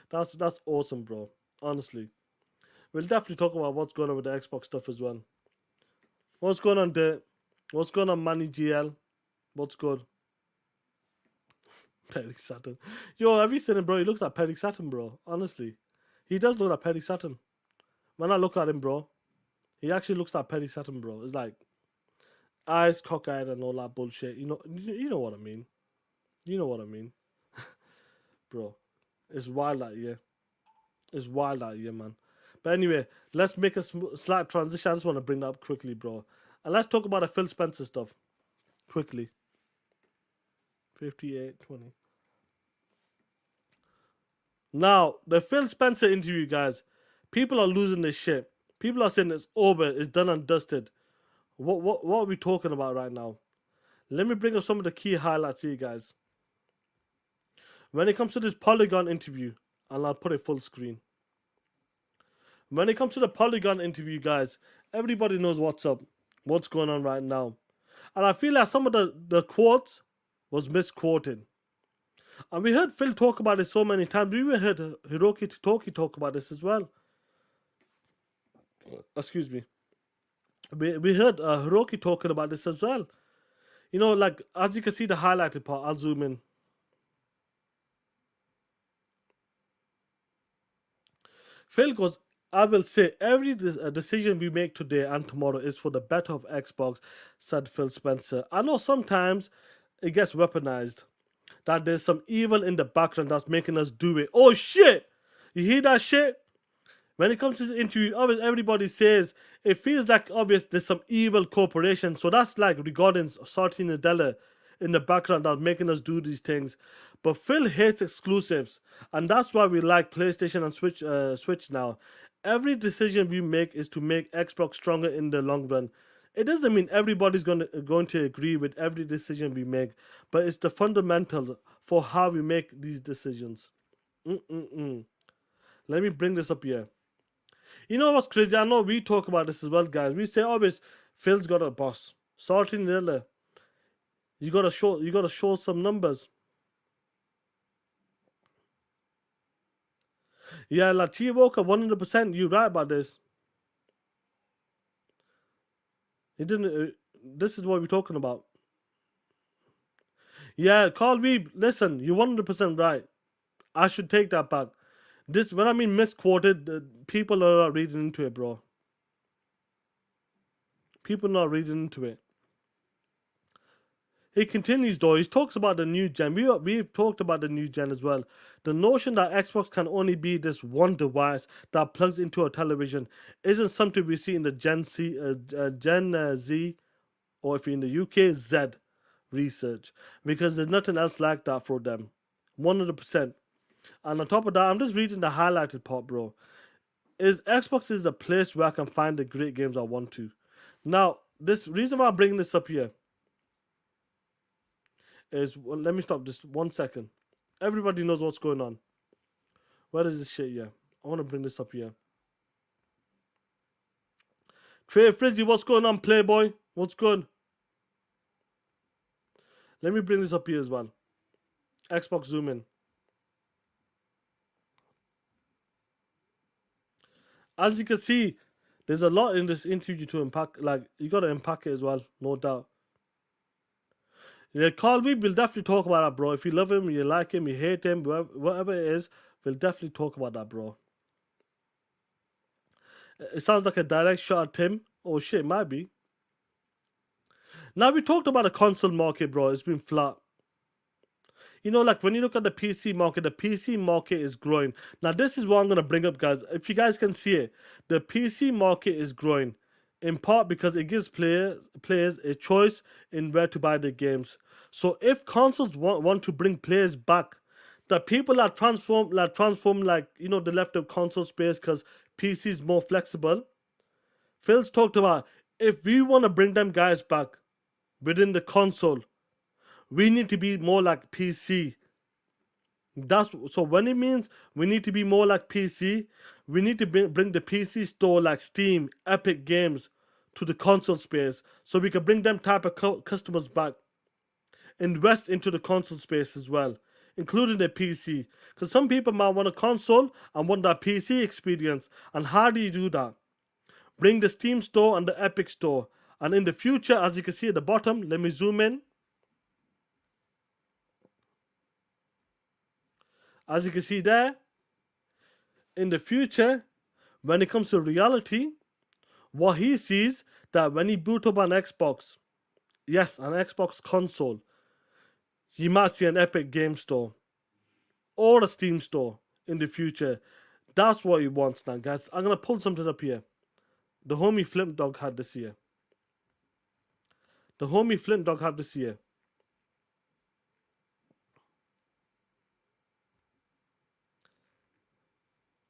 That's awesome, bro. Honestly. We'll definitely talk about what's going on with the Xbox stuff as well. What's going on there? What's going on, Manny GL? What's good? Perry Saturn. Yo, have you seen him, bro? He looks like Perry Saturn, bro. Honestly. He does look like Perry Saturn. When I look at him, bro, he actually looks like Perry Saturn, bro. It's like eyes cockeyed and all that bullshit. You know what I mean. You know what I mean. Bro, it's wild out here. It's wild out here, man. But anyway, let's make a slight transition. I just want to bring that up quickly, bro. And let's talk about the Phil Spencer stuff. Quickly. 58:20. Now, the Phil Spencer interview, guys. People are losing this shit. People are saying it's over. It's done and dusted. What are we talking about right now? Let me bring up some of the key highlights here, guys. When it comes to this Polygon interview, and I'll put it full screen. When it comes to the Polygon interview, guys, everybody knows what's up, what's going on right now. And I feel like some of the quotes was misquoted. And we heard Phil talk about this so many times. We even heard Hiroki Toki talk about this as well. Excuse me. We heard Hiroki talking about this as well. You know, like, as you can see the highlighted part, I'll zoom in. Phil goes, I will say every decision we make today and tomorrow is for the better of Xbox, said Phil Spencer. I know sometimes it gets weaponized, that there's some evil in the background that's making us do it. Oh shit! You hear that shit? When it comes to this interview, everybody says it feels like obvious there's some evil corporation. So that's like regarding Satya Nadella in the background that's making us do these things. But Phil hates exclusives, and that's why we like PlayStation and Switch now. Every decision we make is to make Xbox stronger in the long run. It doesn't mean everybody's going to agree with every decision we make, but it's the fundamentals for how we make these decisions. Let me bring this up here. You know what's crazy? I know we talk about this as well, guys. We say always Phil's got a boss. Satya Nadella. You gotta show some numbers. Yeah, like T Walker, 100%. You're right about this. He didn't. This is what we're talking about. Yeah, Carl Weeb, listen, you're 100% right. I should take that back. This, when I mean misquoted, people are reading into it, bro. People not reading into it. He continues though. He talks about the new gen. We've talked about the new gen as well. The notion that Xbox can only be this one device that plugs into a television isn't something we see in the Gen Z, or if you're in the UK, Z research, because there's nothing else like that for them. 100%. And on top of that, I'm just reading the highlighted part, bro. Xbox is a place where I can find the great games I want to. Now, this reason why I'm bringing this up here is, well, let me stop just 1 second. Everybody knows what's going on. Where is this shit here? I want to bring this up here. Trey Frizzy, what's going on, Playboy? What's good? Let me bring this up here as well. Xbox zoom in. As you can see, there's a lot in this interview to unpack. Like, you got to unpack it as well, no doubt. Yeah, Carl, we will definitely talk about that, bro. If you love him, you like him, you hate him, whatever it is, we'll definitely talk about that, bro. It sounds like a direct shot at Tim. Oh shit, might be. Now, we talked about the console market, bro. It's been flat. You know, like when you look at the PC market is growing. Now, this is what I'm going to bring up, guys. If you guys can see it, the PC market is growing. In part because it gives players a choice in where to buy the games. So if consoles want to bring players back, the people that transform like, you know, the left of console space because PC is more flexible. Phil's talked about, if we want to bring them guys back within the console, we need to be more like PC. So when it means we need to be more like PC, we need to bring the PC store like Steam, Epic Games to the console space so we can bring them type of customers back. Invest into the console space as well, including the PC. Because some people might want a console and want that PC experience. And how do you do that? Bring the Steam store and the Epic store. And in the future, as you can see at the bottom, let me zoom in. As you can see there, in the future, when it comes to reality, what he sees that when he boot up an Xbox, yes, an Xbox console, you might see an Epic Game Store or a Steam store in the future. That's what he wants now, guys. I'm going to pull something up here. The homie Flint Dog had this here.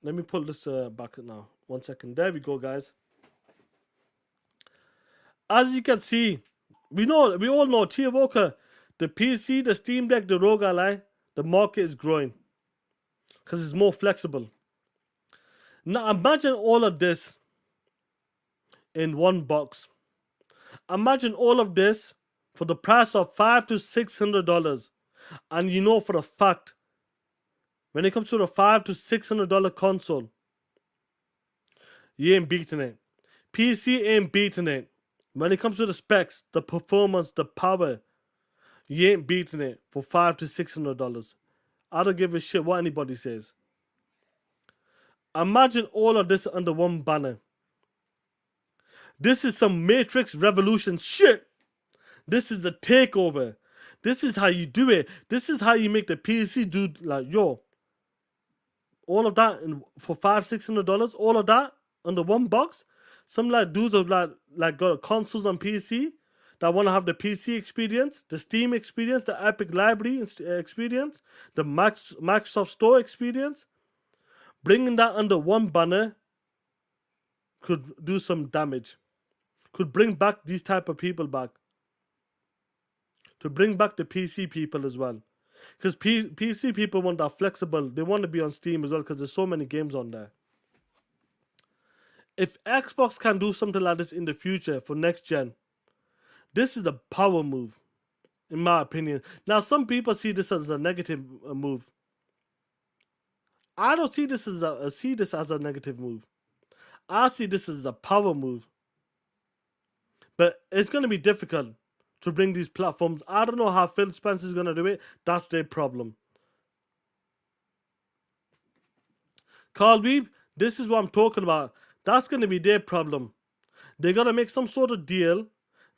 Let me pull this back now. 1 second. There we go, guys. As you can see, we all know Tia Walker, the PC, the Steam Deck, the Rogue Ally, the market is growing because it's more flexible. Now imagine all of this in one box. Imagine all of this for the price of $500 to $600, and you know for a fact, when it comes to the $500 to $600 console, you ain't beating it. PC ain't beating it. When it comes to the specs, the performance, the power, you ain't beating it for $500 to $600. I don't give a shit what anybody says. Imagine all of this under one banner. This is some Matrix Revolution shit. This is the takeover. This is how you do it. This is how you make the PC do, like, yo. All of that for $500, $600, all of that under one box. Some like dudes have like got consoles on PC that want to have the PC experience, the Steam experience, the Epic Library experience, the Microsoft Store experience. Bringing that under one banner could do some damage. Could bring back these type of people back. To bring back the PC people as well. Because PC people want that flexible. They want to be on Steam as well because there's so many games on there. If Xbox can do something like this in the future for next gen, this is a power move, in my opinion. Now, some people see this as a negative move. I don't see this as a negative move. I see this as a power move. But it's going to be difficult to bring these platforms. I don't know how Phil Spencer is going to do it. That's their problem. Carl Weeb, this is what I'm talking about. That's going to be their problem. They gotta make some sort of deal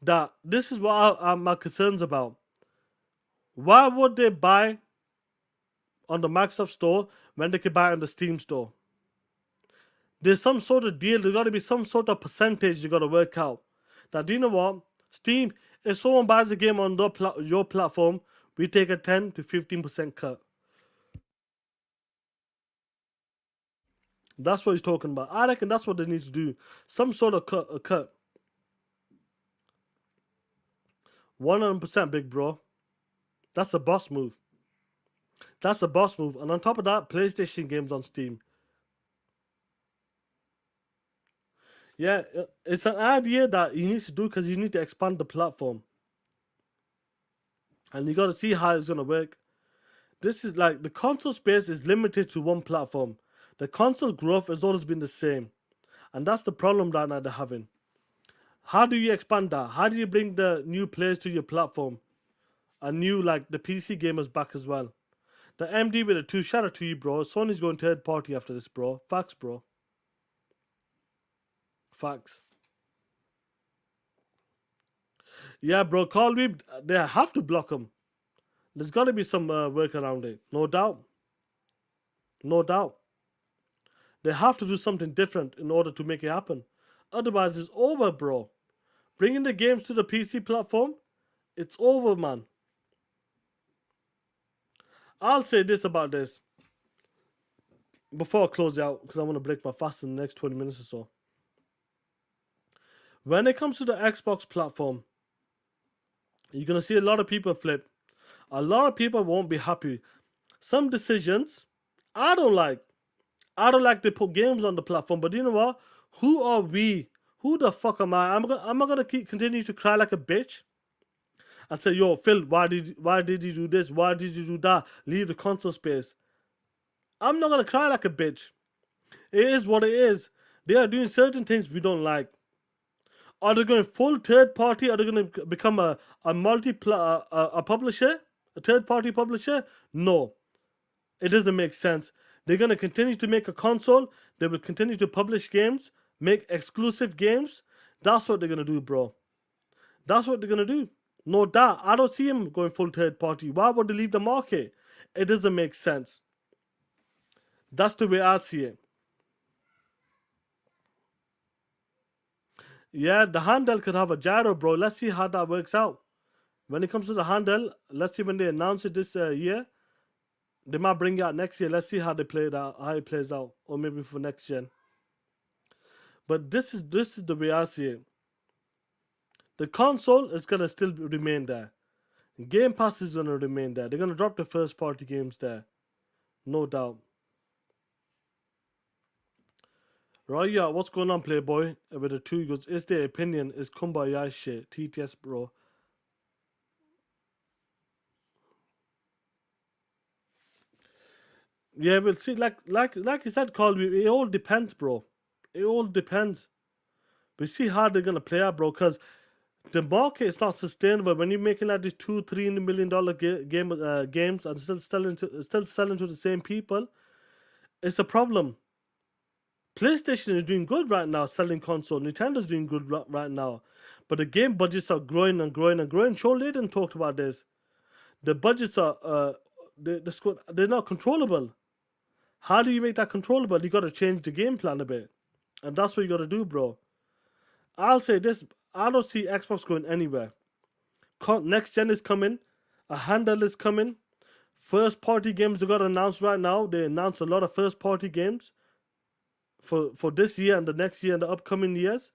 that this is what my concerns about. Why would they buy on the Microsoft Store when they could buy on the Steam Store? There's some sort of deal. There's got to be some sort of percentage you got to work out. Now, do you know what? Steam, if someone buys a game on your platform, we take a 10 to 15% cut. That's what he's talking about. I reckon that's what they need to do. Some sort of cut. 100% big bro. That's a boss move. That's a boss move. And on top of that, PlayStation games on Steam. Yeah, it's an idea that he needs to do because you need to expand the platform. And you got to see how it's going to work. This is like the console space is limited to one platform. The console growth has always been the same. And that's the problem right now they're having. How do you expand that? How do you bring the new players to your platform? And new, like, the PC gamers back as well. The MD with a 2, shout out to you, bro. Sony's going third party after this, bro. Facts, bro. Facts. Yeah, bro. Call me. They have to block him. There's got to be some work around it. No doubt. No doubt. They have to do something different in order to make it happen. Otherwise, it's over, bro. Bringing the games to the PC platform, it's over, man. I'll say this about this before I close out, because I want to break my fast in the next 20 minutes or so. When it comes to the Xbox platform, you're going to see a lot of people flip. A lot of people won't be happy. Some decisions I don't like. I don't like to put games on the platform, but you know what? Who are we? Who the fuck am I? I'm gonna continue to cry like a bitch and say, yo, Phil, why did you do this? Why did you do that? Leave the console space. I'm not gonna cry like a bitch. It is what it is. They are doing certain things we don't like. Are they going full third party? Are they going to become a publisher? A third party publisher? No. It doesn't make sense. They're going to continue to make a console. They will continue to publish games, make exclusive games. That's what they're going to do, bro. That's what they're going to do. No doubt. I don't see them going full third party. Why would they leave the market? It doesn't make sense. That's the way I see it. Yeah, the handle could have a gyro, bro. Let's see how that works out. When it comes to the handle, let's see when they announce it this year. They might bring it out next year. Let's see how they play it out, how it plays out, or maybe for next gen. But this is the way I see it. The console is gonna still remain there. Game Pass is gonna remain there. They're gonna drop the first party games there, no doubt. Right, yeah, what's going on, Playboy? With the 2 goes, is their opinion is kumbaya shit. TTS, bro. Yeah, we'll see. Like you said, Carl, it all depends, bro. It all depends. We see how they're gonna play out, bro. Because the market is not sustainable when you're making like these $2-3 million games and still selling to the same people. It's a problem. PlayStation is doing good right now, selling console. Nintendo's doing good right now. But the game budgets are growing and growing and growing. Sean Layden talked about this. The budgets are they're not controllable. How do you make that controllable? You got to change the game plan a bit. And that's what you got to do, bro. I'll say this. I don't see Xbox going anywhere. Next gen is coming. A handle is coming. First party games they got announced right now. They announced a lot of first party games for this year and the next year and the upcoming years.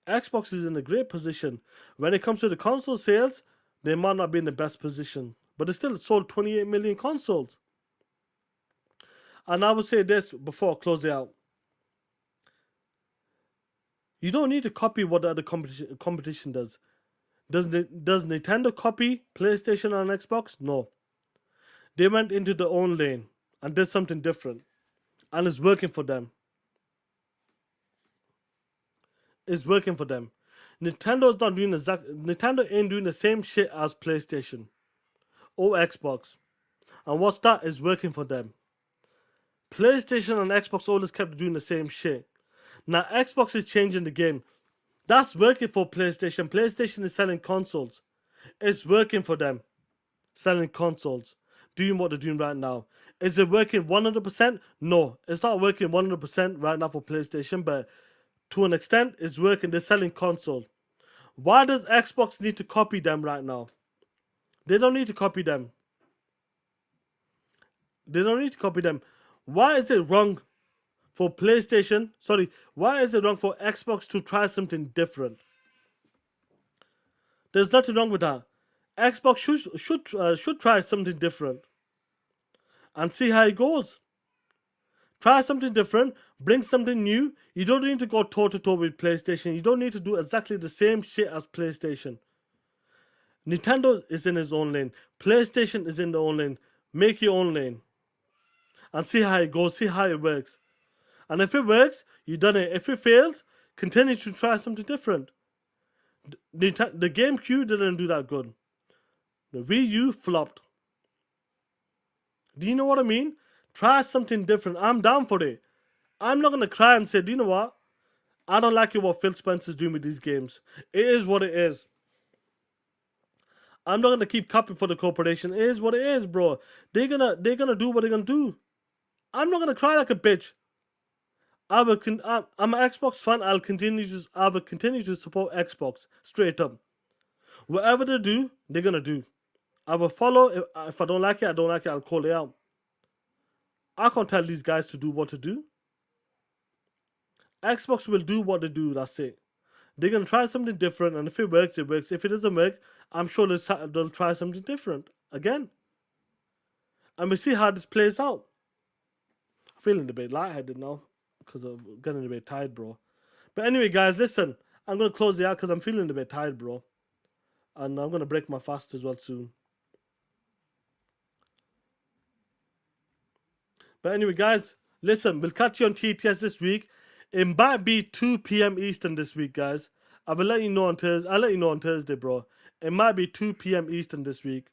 Xbox is in a great position. When it comes to the console sales, they might not be in the best position. But they still sold 28 million consoles. And I would say this before I close it out. You don't need to copy what the other competition does. Does Nintendo copy PlayStation and Xbox? No. They went into their own lane and did something different. And it's working for them. It's working for them. Nintendo's not doing Nintendo ain't doing the same shit as PlayStation or Xbox. And what's that is working for them. PlayStation and Xbox always kept doing the same shit. Now Xbox is changing the game. That's working for PlayStation. PlayStation is selling consoles. It's working for them. Selling consoles. Doing what they're doing right now. Is it working 100%? No. It's not working 100% right now for PlayStation, but to an extent, it's working. They're selling consoles. Why does Xbox need to copy them right now? They don't need to copy them. They don't need to copy them. Why is it wrong for PlayStation? Sorry, why is it wrong for Xbox to try something different? There's nothing wrong with that. Xbox should try something different and see how it goes. Try something different, bring something new. You don't need to go toe-to-toe with PlayStation. You don't need to do exactly the same shit as PlayStation. Nintendo is in his own lane. PlayStation is in their own lane. Make your own lane. And see how it goes, see how it works. And if it works, you've done it. If it fails, continue to try something different. The GameCube didn't do that good. The Wii U flopped. Do you know what I mean? Try something different. I'm down for it. I'm not going to cry and say, do you know what? I don't like it what Phil Spencer's doing with these games. It is what it is. I'm not going to keep copying for the corporation. It is what it is, bro. They're gonna do what they're going to do. I'm not going to cry like a bitch. I'm an Xbox fan. I will continue to support Xbox. Straight up. Whatever they do, they're going to do. I will follow. If I don't like it, I don't like it. I'll call it out. I can't tell these guys to do what to do. Xbox will do what they do. That's it. They're going to try something different. And if it works, it works. If it doesn't work, I'm sure they'll try something different again. And we'll see how this plays out. I'm feeling a bit lightheaded now because I'm getting a bit tired, bro. But anyway, guys, listen. I'm going to close it out because I'm feeling a bit tired, bro. And I'm going to break my fast as well soon. But anyway, guys, listen. We'll catch you on TTS this week. It might be 2 p.m. Eastern this week, guys. I will let you know on Thursday. I'll let you know on Thursday, bro. It might be 2 p.m. Eastern this week.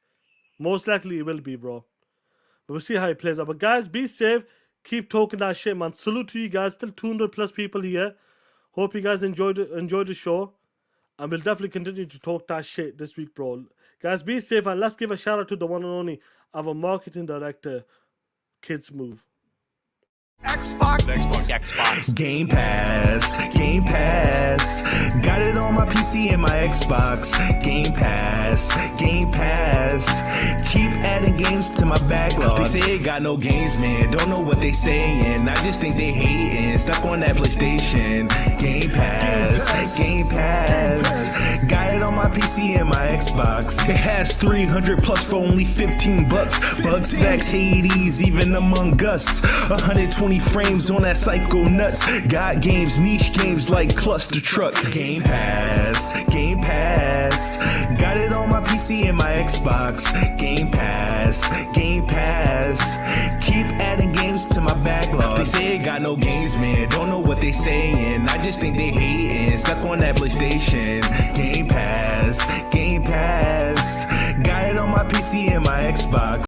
Most likely it will be, bro. But we'll see how it plays out. But guys, be safe. Keep talking that shit, man. Salute to you guys. Still 200 plus people here. Hope you guys enjoyed the show. And we'll definitely continue to talk that shit this week, bro. Guys, be safe. And let's give a shout out to the one and only our marketing director, Kids Move. Xbox. Game Pass. Got it on my PC and my Xbox. Game Pass. Keep adding games to my backlog. They say it got no games, man. Don't know what they saying. I just think they hating. Stuck on that PlayStation. Game Pass. Got it on my PC and my Xbox. It has 300 plus for only 15 bucks. Bug stacks, Hades, even Among Us. 120 frames on that Psycho Nuts. Got games, niche games like Cluster Truck. Game Pass. Got it on my PC and my Xbox. Game Pass. Keep adding games to my backlog. They say it got no games, man. Don't know what they saying. I just think they hating. Stuck on that PlayStation. Game Pass. Got it on my PC and my Xbox.